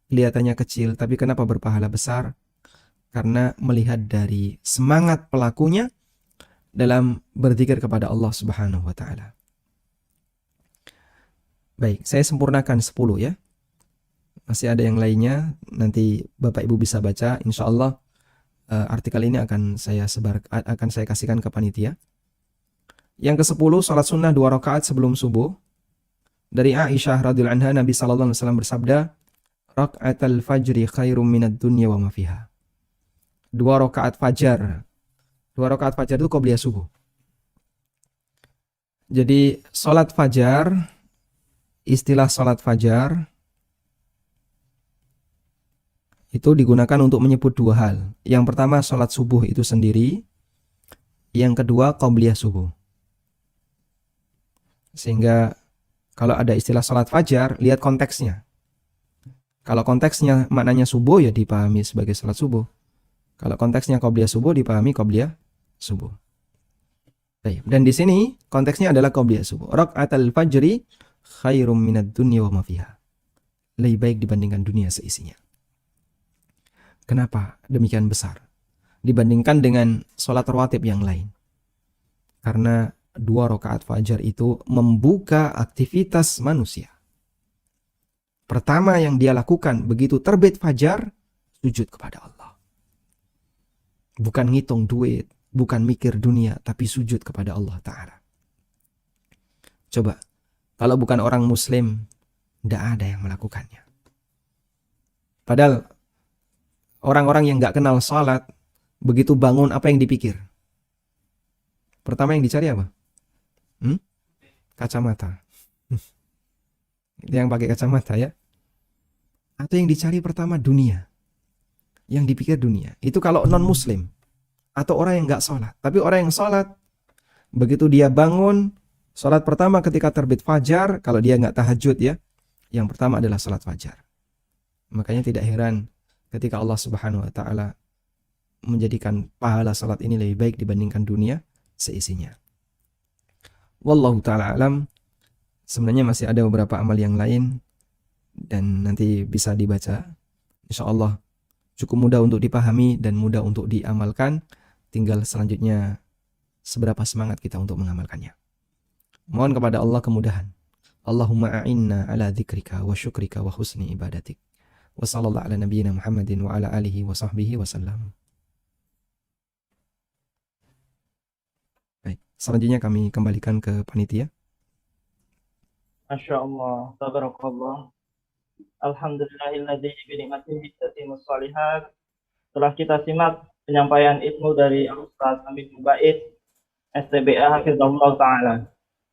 kelihatannya kecil, tapi kenapa berpahala besar? Karena melihat dari semangat pelakunya dalam berzikir kepada Allah Subhanahu wa taala. Baik, saya sempurnakan 10 ya. Masih ada yang lainnya, nanti Bapak Ibu bisa baca. Insya Allah artikel ini akan saya kasihkan ke panitia. Yang ke-10, salat sunnah 2 rakaat sebelum subuh. Dari Aisyah radhiyallahu anha, Nabi sallallahu alaihi wasallam bersabda, "Raka'atul fajri khairum minad dunya wa ma fiha." 2 rakaat fajar. 2 rakaat fajar itu qobliyah subuh. Jadi salat fajar, istilah salat fajar itu digunakan untuk menyebut 2 hal. Yang pertama salat subuh itu sendiri, yang kedua qobliyah subuh. Sehingga kalau ada istilah salat fajar, lihat konteksnya. Kalau konteksnya maknanya subuh, ya dipahami sebagai salat subuh. Kalau konteksnya qobliyah subuh, dipahami qobliyah subuh. Baik. Dan di sini konteksnya adalah qobliyah subuh. Raka'atul fajri khairum minad dunya wa ma fiha. Lebih baik dibandingkan dunia seisinya. Kenapa demikian besar dibandingkan dengan sholat rawatib yang lain? Karena 2 rakaat fajar itu membuka aktivitas manusia. Pertama yang dia lakukan begitu terbit fajar, sujud kepada Allah. Bukan ngitung duit, bukan mikir dunia, tapi sujud kepada Allah Ta'ala. Coba, kalau bukan orang muslim, tidak ada yang melakukannya. Padahal orang-orang yang gak kenal salat, begitu bangun apa yang dipikir? Pertama yang dicari apa? Kacamata. Itu yang pakai kacamata ya. Atau yang dicari pertama dunia. Yang dipikir dunia. Itu kalau non-muslim. Atau orang yang gak salat. Tapi orang yang salat, begitu dia bangun, salat pertama ketika terbit fajar, kalau dia gak tahajud ya, yang pertama adalah salat fajar. Makanya tidak heran ketika Allah Subhanahu wa taala menjadikan pahala salat ini lebih baik dibandingkan dunia seisinya. Wallahu taala alam. Sebenarnya masih ada beberapa amal yang lain dan nanti bisa dibaca. Insyaallah cukup mudah untuk dipahami dan mudah untuk diamalkan. Tinggal selanjutnya seberapa semangat kita untuk mengamalkannya. Mohon kepada Allah kemudahan. Allahumma a'inna ala dzikrika wa syukrika wa husni ibadatik. Wa sallallahu ala nabiyyina Muhammadin wa ala alihi wa sahbihi wasallam. Baik, selanjutnya kami kembalikan ke panitia. Masya Allah, tabarakallah. Alhamdulillahilladzi bi ni'matihi tatimmus shalihat. Setelah kita simak penyampaian ilmu dari Ustaz Amin Mubaid, STBA Hafizahullah Ta'ala,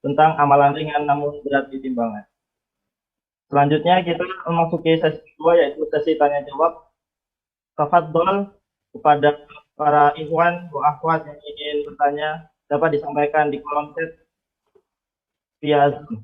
tentang amalan ringan namun berat di timbangan. Selanjutnya kita memasuki sesi kedua, yaitu sesi tanya jawab. Tafadhol kepada para ikhwan wa akhwat yang ingin bertanya dapat disampaikan di kolom chat via Zoom.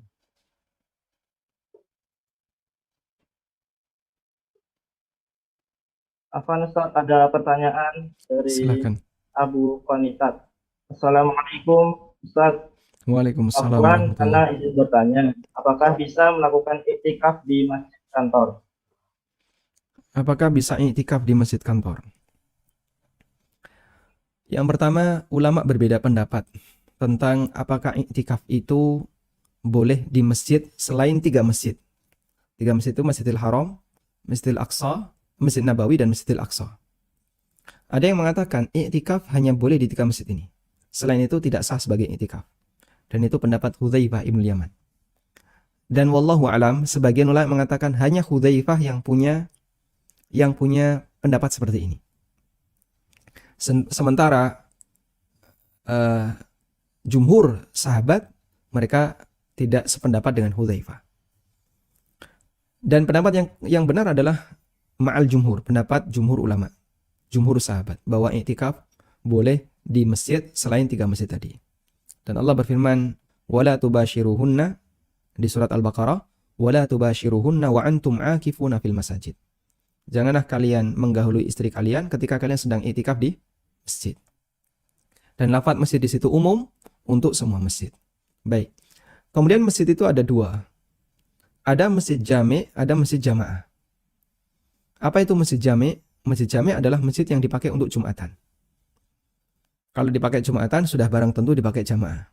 Afwan Ustaz, ada pertanyaan dari Silakan. Abu Qanitat. Assalamualaikum Ustaz. Waalaikumsalam. Afwan, karena izin bertanya, apakah bisa melakukan iktikaf di masjid kantor? Apakah bisa iktikaf di masjid kantor? Yang pertama, ulama berbeda pendapat tentang apakah iktikaf itu boleh di masjid selain 3 masjid. 3 masjid itu Masjidil Haram, Masjidil Aqsa, Masjid Nabawi, dan Masjidil Aqsa. Ada yang mengatakan iktikaf hanya boleh di 3 masjid ini. Selain itu tidak sah sebagai iktikaf. Dan itu pendapat Hudzaifah Ibnu Yaman. Dan wallahu alam, sebagian ulama mengatakan hanya Hudzaifah yang punya pendapat seperti ini. Sementara jumhur sahabat mereka tidak sependapat dengan Hudzaifah. Dan pendapat yang benar adalah ma'al jumhur, pendapat jumhur ulama, jumhur sahabat, bahwa iktikaf boleh di masjid selain 3 masjid tadi. Dan Allah berfirman, wala tubashiruhunna di surat Al-Baqarah, wala tubashiruhunna wa antum akifuna fil masajid. Janganlah kalian menggahului istri kalian ketika kalian sedang iktikaf di masjid. Dan lafaz masjid di situ umum untuk semua masjid. Baik. Kemudian masjid itu ada dua. Ada masjid jami', ada masjid jamaah. Apa itu masjid jami'? Masjid jami' adalah masjid yang dipakai untuk Jumatan. Kalau dipakai Jumatan sudah barang tentu dipakai jamaah.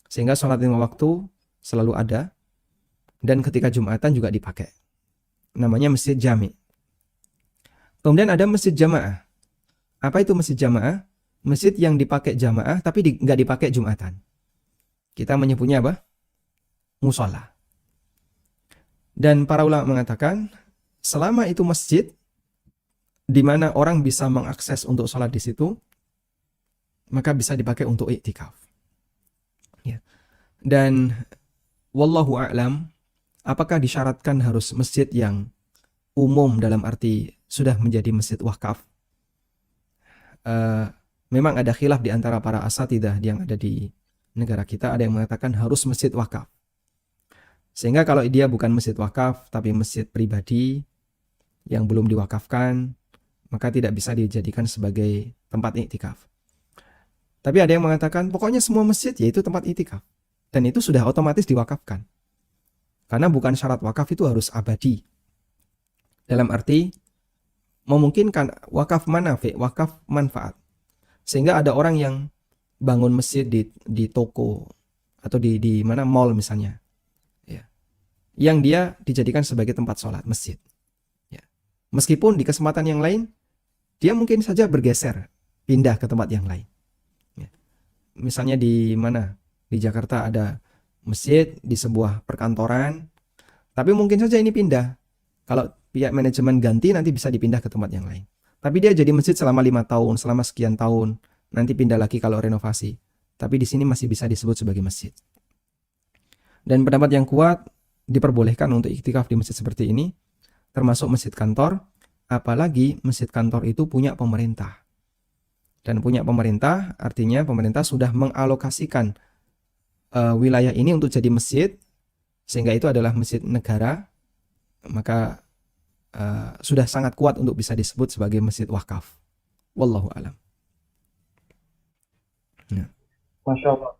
Sehingga sholat 5 waktu selalu ada. Dan ketika Jumatan juga dipakai. Namanya masjid jami'. Kemudian ada masjid jamaah. Apa itu masjid jamaah? Masjid yang dipakai jamaah tapi nggak dipakai Jumatan. Kita menyebutnya apa? Musola. Dan para ulama mengatakan, selama itu masjid di mana orang bisa mengakses untuk sholat di situ, maka bisa dipakai untuk iktikaf. Ya. Dan wallahu a'lam, apakah disyaratkan harus masjid yang umum dalam arti sudah menjadi masjid wakaf? Memang ada khilaf di antara para asatidah yang ada di negara kita. Ada yang mengatakan harus masjid wakaf. Sehingga kalau dia bukan masjid wakaf tapi masjid pribadi yang belum diwakafkan, maka tidak bisa dijadikan sebagai tempat iktikaf. Tapi ada yang mengatakan pokoknya semua masjid yaitu tempat iktikaf. Dan itu sudah otomatis diwakafkan. Karena bukan syarat wakaf itu harus abadi. Dalam arti memungkinkan wakaf manafi, wakaf manfaat. Sehingga ada orang yang bangun masjid di toko atau di mana mall misalnya. Ya. Yang dia dijadikan sebagai tempat sholat masjid. Ya. Meskipun di kesempatan yang lain dia mungkin saja bergeser, pindah ke tempat yang lain. Ya. Misalnya di mana? Di Jakarta ada masjid di sebuah perkantoran, tapi mungkin saja ini pindah. Kalau pihak manajemen ganti nanti bisa dipindah ke tempat yang lain. Tapi dia jadi masjid selama 5 tahun, selama sekian tahun, nanti pindah lagi kalau renovasi. Tapi di sini masih bisa disebut sebagai masjid. Dan pendapat yang kuat diperbolehkan untuk iktikaf di masjid seperti ini, termasuk masjid kantor, apalagi masjid kantor itu punya pemerintah. Dan punya pemerintah artinya pemerintah sudah mengalokasikan wilayah ini untuk jadi masjid, sehingga itu adalah masjid negara, maka sudah sangat kuat untuk bisa disebut sebagai masjid wakaf. Wallahu a'lam. Ya. Masya Allah.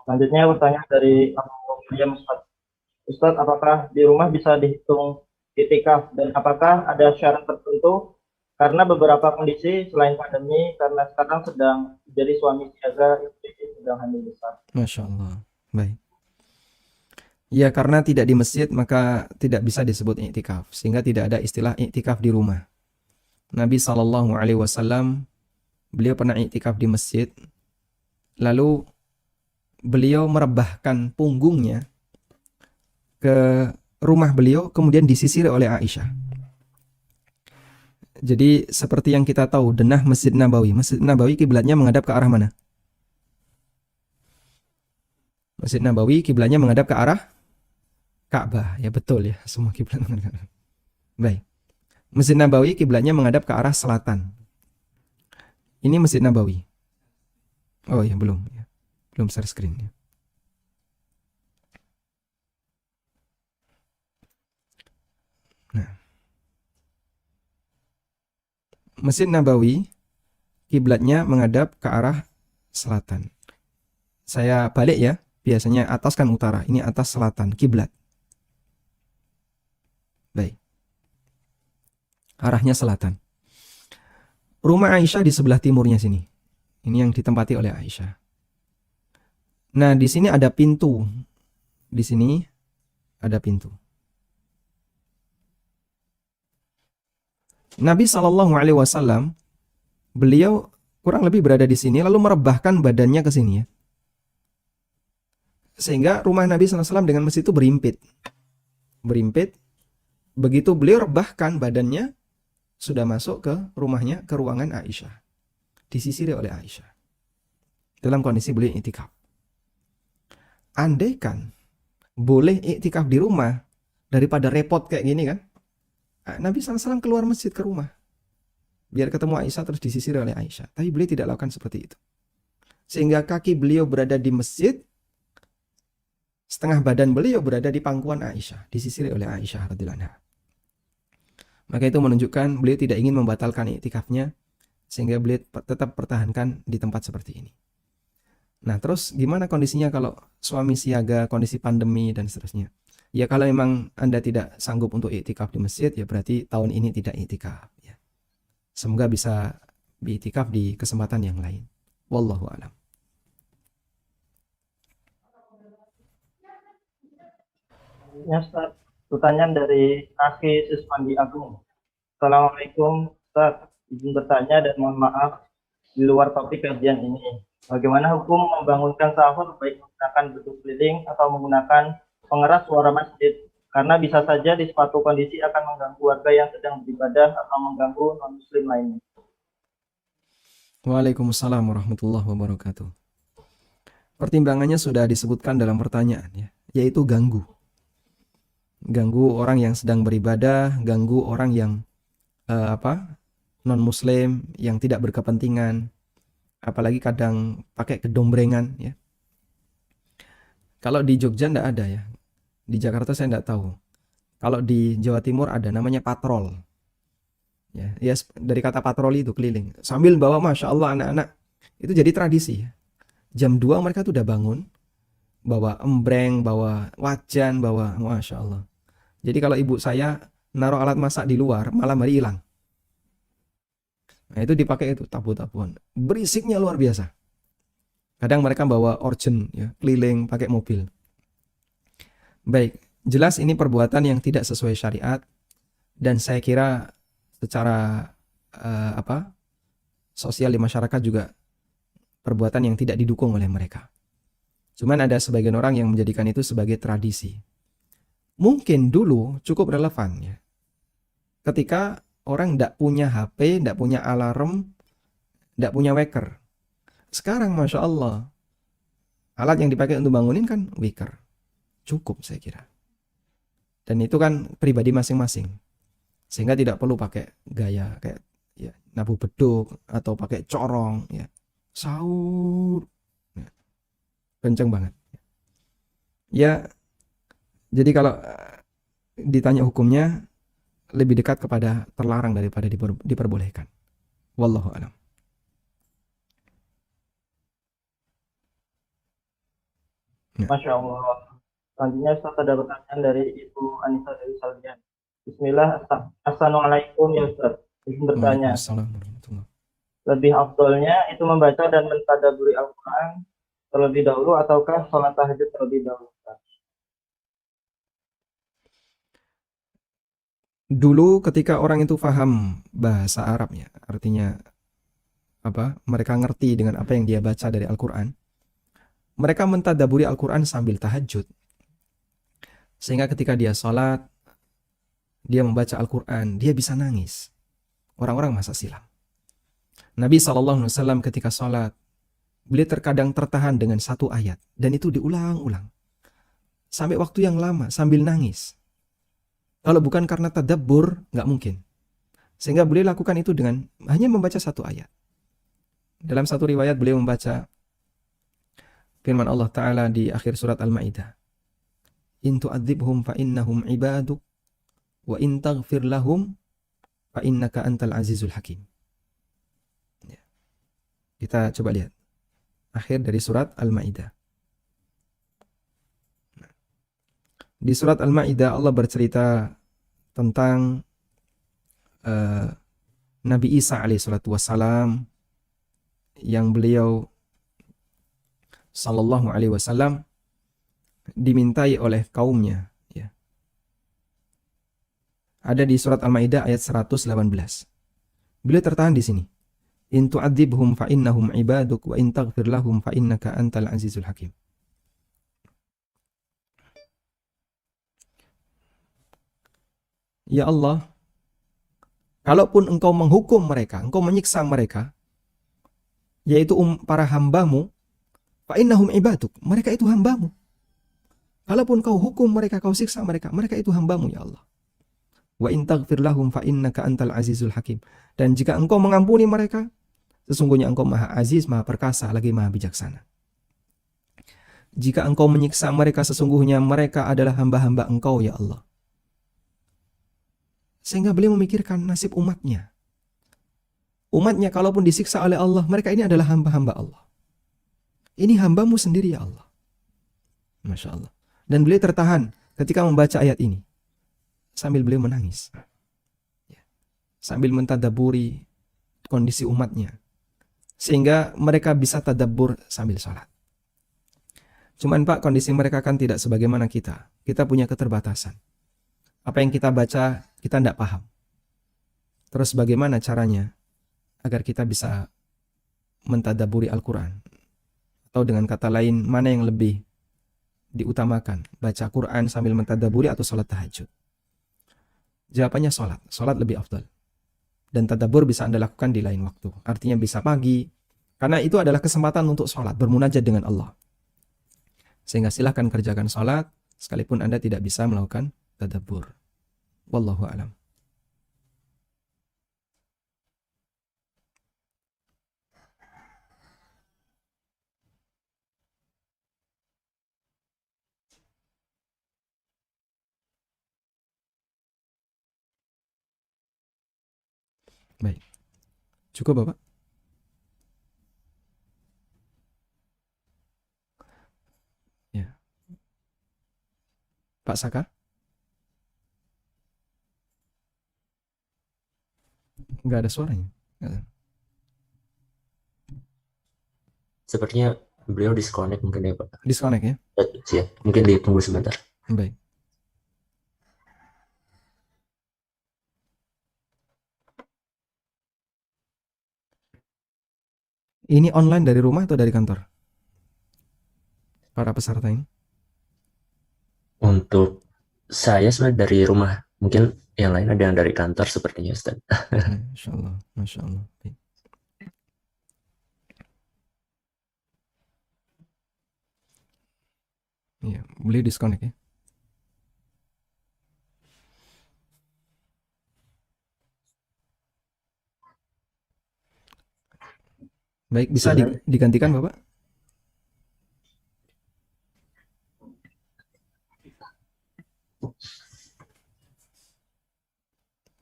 Selanjutnya pertanyaan dari Abu William Ustaz. Ustaz, apakah di rumah bisa dihitung iktikaf dan apakah ada syarat tertentu? Karena beberapa kondisi selain pandemi, karena sekarang sedang jadi suami siaga, istri sedang hamil besar. Masya Allah. Baik. Ya, karena tidak di masjid maka tidak bisa disebut iktikaf, sehingga tidak ada istilah iktikaf di rumah. Nabi SAW beliau pernah iktikaf di masjid, lalu beliau merebahkan punggungnya ke rumah beliau, kemudian disisir oleh Aisyah. Jadi seperti yang kita tahu, denah Masjid Nabawi. Masjid Nabawi kiblatnya menghadap ke arah mana? Masjid Nabawi kiblatnya menghadap ke arah Ka'bah. Ya betul ya, semua kiblat menghadap ke arah. Baik. Masjid Nabawi kiblatnya menghadap ke arah selatan. Ini Masjid Nabawi. Oh ya, belum ya. Belum share screen ya. Nah. Masjid Nabawi kiblatnya menghadap ke arah selatan. Saya balik ya. Biasanya atas kan utara, ini atas selatan, kiblat. Baik. Arahnya selatan. Rumah Aisyah di sebelah timurnya sini. Ini yang ditempati oleh Aisyah. Nah, di sini ada pintu. Di sini ada pintu. Nabi SAW, beliau kurang lebih berada di sini, lalu merebahkan badannya ke sini ya. Sehingga rumah Nabi SAW dengan masjid itu berimpit. Berimpit. Begitu beliau rebahkan badannya, sudah masuk ke rumahnya, ke ruangan Aisyah. Disisiri oleh Aisyah. Dalam kondisi beliau iktikaf. Andaikan boleh iktikaf di rumah, daripada repot kayak gini kan, Nabi SAW keluar masjid ke rumah. Biar ketemu Aisyah terus disisiri oleh Aisyah. Tapi beliau tidak lakukan seperti itu. Sehingga kaki beliau berada di masjid, setengah badan beliau berada di pangkuan Aisyah, disisiri oleh Aisyah radhiyallahu anha. Maka itu menunjukkan beliau tidak ingin membatalkan iktikafnya, sehingga beliau tetap pertahankan di tempat seperti ini. Nah, terus gimana kondisinya kalau suami siaga, kondisi pandemi dan seterusnya? Ya kalau memang Anda tidak sanggup untuk iktikaf di masjid, ya berarti tahun ini tidak iktikaf. Ya. Semoga bisa iktikaf di kesempatan yang lain. Wallahu a'lam. Ya, Ustaz. Pertanyaan dari Aki Siswandi Agung. Assalamualaikum, Ustaz. Izin bertanya dan mohon maaf di luar topik kajian ini. Bagaimana hukum membangunkan sahur baik menggunakan beduk keliling atau menggunakan pengeras suara masjid? Karena bisa saja di suatu kondisi akan mengganggu warga yang sedang beribadah atau mengganggu non-muslim lainnya. Waalaikumsalam warahmatullahi wabarakatuh. Pertimbangannya sudah disebutkan dalam pertanyaan, ya, yaitu ganggu. Ganggu orang yang sedang beribadah, ganggu orang yang non-muslim yang tidak berkepentingan, apalagi kadang pakai kedombrengan, ya. Kalau di Jogja enggak ada, ya. Di Jakarta saya enggak tahu. Kalau di Jawa Timur ada, namanya patrol. Ya, dari kata patroli itu keliling. Sambil bawa, Masya Allah, anak-anak. Itu jadi tradisi, ya. Jam 2 mereka tuh udah bangun, bawa embreng, bawa wajan, bawa, Masya Allah. Jadi kalau ibu saya naruh alat masak di luar, malam hari hilang. Nah itu dipakai itu tabu-tabuan. Berisiknya luar biasa. Kadang mereka bawa orjen, ya, keliling pakai mobil. Baik, jelas ini perbuatan yang tidak sesuai syariat, dan saya kira secara sosial di masyarakat juga perbuatan yang tidak didukung oleh mereka. Cuman ada sebagian orang yang menjadikan itu sebagai tradisi. Mungkin dulu cukup relevan, ya. Ketika orang tidak punya HP, tidak punya alarm, tidak punya wecker. Sekarang Masya Allah, alat yang dipakai untuk bangunin kan wecker. Cukup saya kira. Dan itu kan pribadi masing-masing. Sehingga tidak perlu pakai gaya kayak, ya, nabuh beduk atau pakai corong, ya. Sahur. Ya. Kenceng banget. Ya, jadi kalau ditanya hukumnya, lebih dekat kepada terlarang daripada diperbolehkan. Wallahu a'lam. Ya. Masya Allah. Selanjutnya Ustaz ada pertanyaan dari Ibu Anissa dari Saldian. Bismillah, Assalamualaikum ya Ustaz. Izin bertanya, Waalaikumsalam warahmatullahi. lebih afdolnya itu membaca dan mentadaburi Al-Quran terlebih dahulu ataukah sholat tahajud terlebih dahulu? Ustaz? Dulu ketika orang itu paham bahasa Arabnya, artinya mereka ngerti dengan apa yang dia baca dari Al-Quran, mereka mentadaburi Al-Quran sambil tahajud. Sehingga ketika dia sholat, dia membaca Al-Quran, dia bisa nangis. Orang-orang masa silam. Nabi SAW ketika sholat, beliau terkadang tertahan dengan satu ayat, dan itu diulang-ulang. Sampai waktu yang lama, sambil nangis. Kalau bukan karena tadabbur, nggak mungkin. Sehingga beliau lakukan itu dengan hanya membaca satu ayat. Dalam satu riwayat beliau membaca firman Allah Ta'ala di akhir surat Al-Ma'idah. In tu'adzibhum fa innahum ibaduk, wa in taghfir lahum fa innaka antal azizul hakim. Ya. Kita coba lihat. Akhir dari surat Al-Ma'idah. Di surat Al-Ma'idah Allah bercerita tentang Nabi Isa alaihissalatu wassalam yang beliau sallallahu alaihi wasallam dimintai oleh kaumnya, ya. Ada di surat Al-Maidah ayat 118. Beliau tertahan di sini. In tu'adzibhum fa innahum ibaduk wa in taghfir lahum fa innaka antal azizul hakim. Ya Allah, kalaupun engkau menghukum mereka, engkau menyiksa mereka, yaitu para hambamu, fa innahum ibaduk, mereka itu hambamu. Kalaupun kau hukum mereka, kau siksa mereka, mereka itu hambamu ya Allah. Wa in taghfir lahum fa innaka antal azizul hakim. Dan jika engkau mengampuni mereka, sesungguhnya engkau maha aziz, maha perkasa, lagi maha bijaksana. Jika engkau menyiksa mereka, sesungguhnya mereka adalah hamba-hamba engkau ya Allah. Sehingga beliau memikirkan nasib umatnya. Umatnya kalaupun disiksa oleh Allah, mereka ini adalah hamba-hamba Allah. Ini hambamu sendiri ya Allah. Masya Allah. Dan beliau tertahan ketika membaca ayat ini. Sambil beliau menangis. Sambil mentadaburi kondisi umatnya. Sehingga mereka bisa tadabbur sambil sholat. Cuman Pak, kondisi mereka kan tidak sebagaimana kita. Kita punya keterbatasan. Apa yang kita baca, kita tidak paham. Terus bagaimana caranya agar kita bisa mentadaburi Al-Quran? Atau dengan kata lain, mana yang lebih diutamakan? Baca Quran sambil mentadaburi atau sholat tahajud? Jawabannya sholat. Sholat lebih afdal. Dan tadabbur bisa Anda lakukan di lain waktu. Artinya bisa pagi. Karena itu adalah kesempatan untuk sholat, bermunajat dengan Allah. Sehingga silahkan kerjakan sholat, sekalipun Anda tidak bisa melakukan tadabbur. Wallahu a'lam. Baik. Cukup Bapak? Ya. Pak Saka? Nggak ada suaranya. Nggak ada. Sepertinya beliau disconnect mungkin ya Pak. Disconnect ya? Siap, mungkin ditunggu sebentar. Baik. Ini online dari rumah atau dari kantor? Para peserta ini? Untuk saya sebenarnya dari rumah, mungkin yang lain ada yang dari kantor sepertinya Ustaz. Masya Allah. Masya Allah. Baik. Iya, beli disconnect ya. Baik, bisa digantikan Bapak?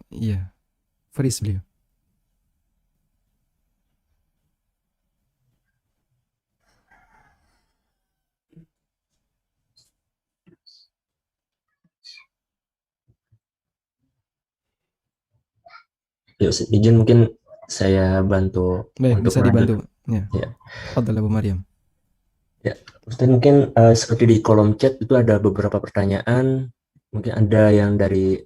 Iya, freeze beliau. Ya Ustaz, izin mungkin saya bantu Baik, untuk bisa dibantu. Ya. Ya. Fadhal Abu Maryam. Ya, Ustaz mungkin seperti di kolom chat itu ada beberapa pertanyaan. Mungkin ada yang dari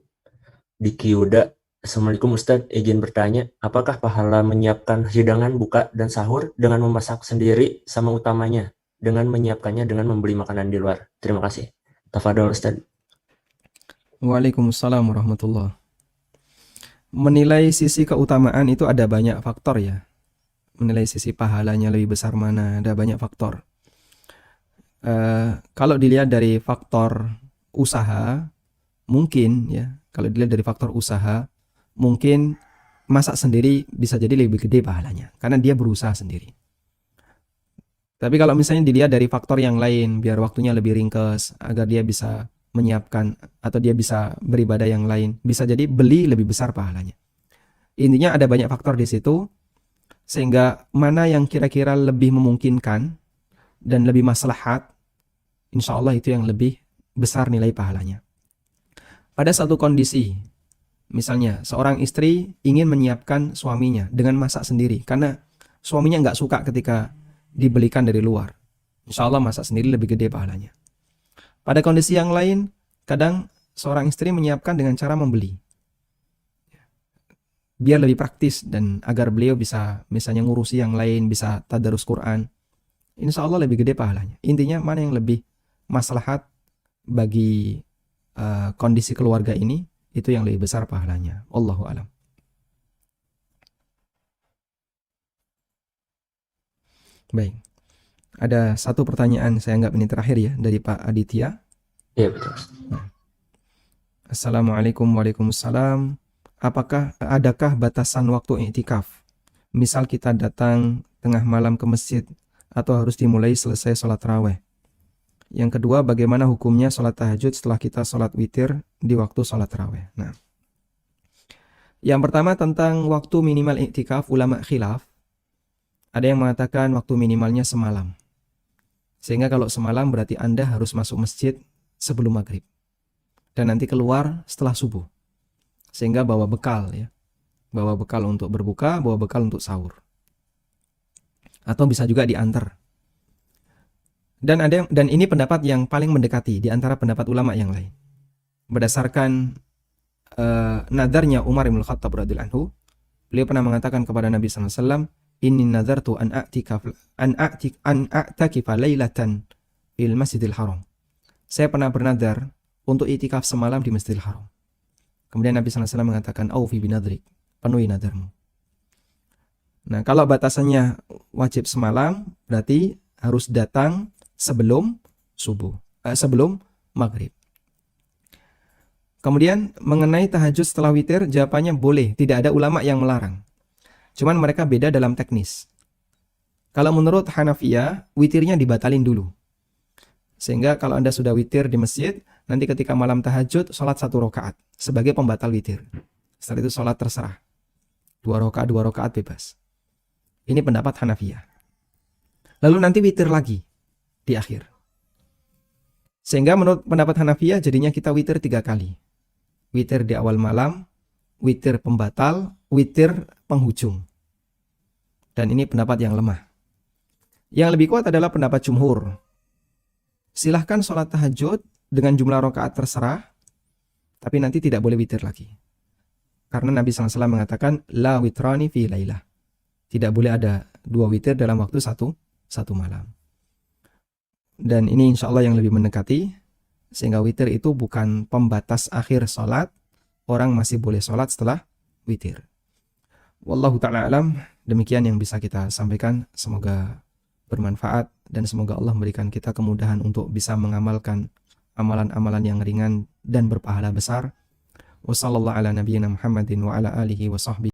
Diki Yuda. Assalamualaikum Ustaz, izin bertanya, apakah pahala menyiapkan hidangan buka dan sahur dengan memasak sendiri sama utamanya dengan menyiapkannya dengan membeli makanan di luar? Terima kasih. Tafadhol Ustaz. Waalaikumsalam warahmatullahi. Menilai sisi keutamaan itu ada banyak faktor ya. Menilai sisi pahalanya lebih besar mana, ada banyak faktor. Kalau dilihat dari faktor usaha, mungkin ya, kalau dilihat dari faktor usaha, mungkin masak sendiri bisa jadi lebih gede pahalanya, karena dia berusaha sendiri. Tapi kalau misalnya dilihat dari faktor yang lain, biar waktunya lebih ringkas, agar dia bisa menyiapkan atau dia bisa beribadah yang lain, bisa jadi beli lebih besar pahalanya. Intinya ada banyak faktor di situ, sehingga mana yang kira-kira lebih memungkinkan dan lebih maslahat, insya Allah itu yang lebih besar nilai pahalanya. Pada satu kondisi, misalnya seorang istri ingin menyiapkan suaminya dengan masak sendiri, karena suaminya nggak suka ketika dibelikan dari luar. Insya Allah masak sendiri lebih gede pahalanya. Pada kondisi yang lain, kadang seorang istri menyiapkan dengan cara membeli. Biar lebih praktis dan agar beliau bisa misalnya ngurusi yang lain, bisa tadarus Quran. Insya Allah lebih gede pahalanya. Intinya mana yang lebih maslahat bagi kondisi keluarga ini, itu yang lebih besar pahalanya. Wallahu a'lam. Baik. Ada satu pertanyaan, saya anggap ini terakhir ya, dari Pak Aditya. Iya betul. Assalamualaikum. Waalaikumsalam. Adakah batasan waktu i'tikaf? Misal kita datang tengah malam ke masjid atau harus dimulai selesai sholat raweh? Yang kedua, bagaimana hukumnya sholat tahajud setelah kita sholat witir di waktu sholat tarawih. Nah, yang pertama tentang waktu minimal iktikaf, ulama khilaf. Ada yang mengatakan waktu minimalnya semalam. Sehingga kalau semalam berarti Anda harus masuk masjid sebelum maghrib. Dan nanti keluar setelah subuh. Sehingga bawa bekal ya. Bawa bekal untuk berbuka, bawa bekal untuk sahur. Atau bisa juga diantar. Dan ini pendapat yang paling mendekati di antara pendapat ulama yang lain. Berdasarkan nadarnya Umar bin Khattab radhiyallahu anhu, beliau pernah mengatakan kepada Nabi sallallahu alaihi wasallam, "Inni nadartu an a'takifa lailatan fil Masjidil Haram." Saya pernah bernadar untuk itikaf semalam di Masjidil Haram. Kemudian Nabi sallallahu alaihi wasallam mengatakan, "Aufi binadrik." Penuhi nadarmu. Nah, kalau batasannya wajib semalam, berarti harus datang sebelum subuh, sebelum maghrib. Kemudian mengenai tahajud setelah witir, jawabannya boleh, tidak ada ulama yang melarang. Cuman mereka beda dalam teknis. Kalau menurut Hanafiyah, witirnya dibatalin dulu. Sehingga kalau Anda sudah witir di masjid, nanti ketika malam tahajud, sholat 1 rakaat sebagai pembatal witir. Setelah itu sholat terserah. 2 rakaat bebas. Ini pendapat Hanafiyah. Lalu nanti witir lagi di akhir. Sehingga menurut pendapat Hanafiyah jadinya kita witir 3 kali. Witir di awal malam, witir pembatal, witir penghujung. Dan ini pendapat yang lemah. Yang lebih kuat adalah pendapat jumhur. Silahkan sholat tahajud dengan jumlah rakaat terserah, tapi nanti tidak boleh witir lagi. Karena Nabi SAW mengatakan, la witrani fi lailah. Tidak boleh ada 2 witir dalam waktu satu malam. Dan ini insya Allah yang lebih mendekati, sehingga witir itu bukan pembatas akhir sholat, orang masih boleh sholat setelah witir. Wallahu ta'ala alam, demikian yang bisa kita sampaikan, semoga bermanfaat, dan semoga Allah memberikan kita kemudahan untuk bisa mengamalkan amalan-amalan yang ringan dan berpahala besar. Wassallallahu ala nabiyyina Muhammadin wa ala alihi wa sahbihi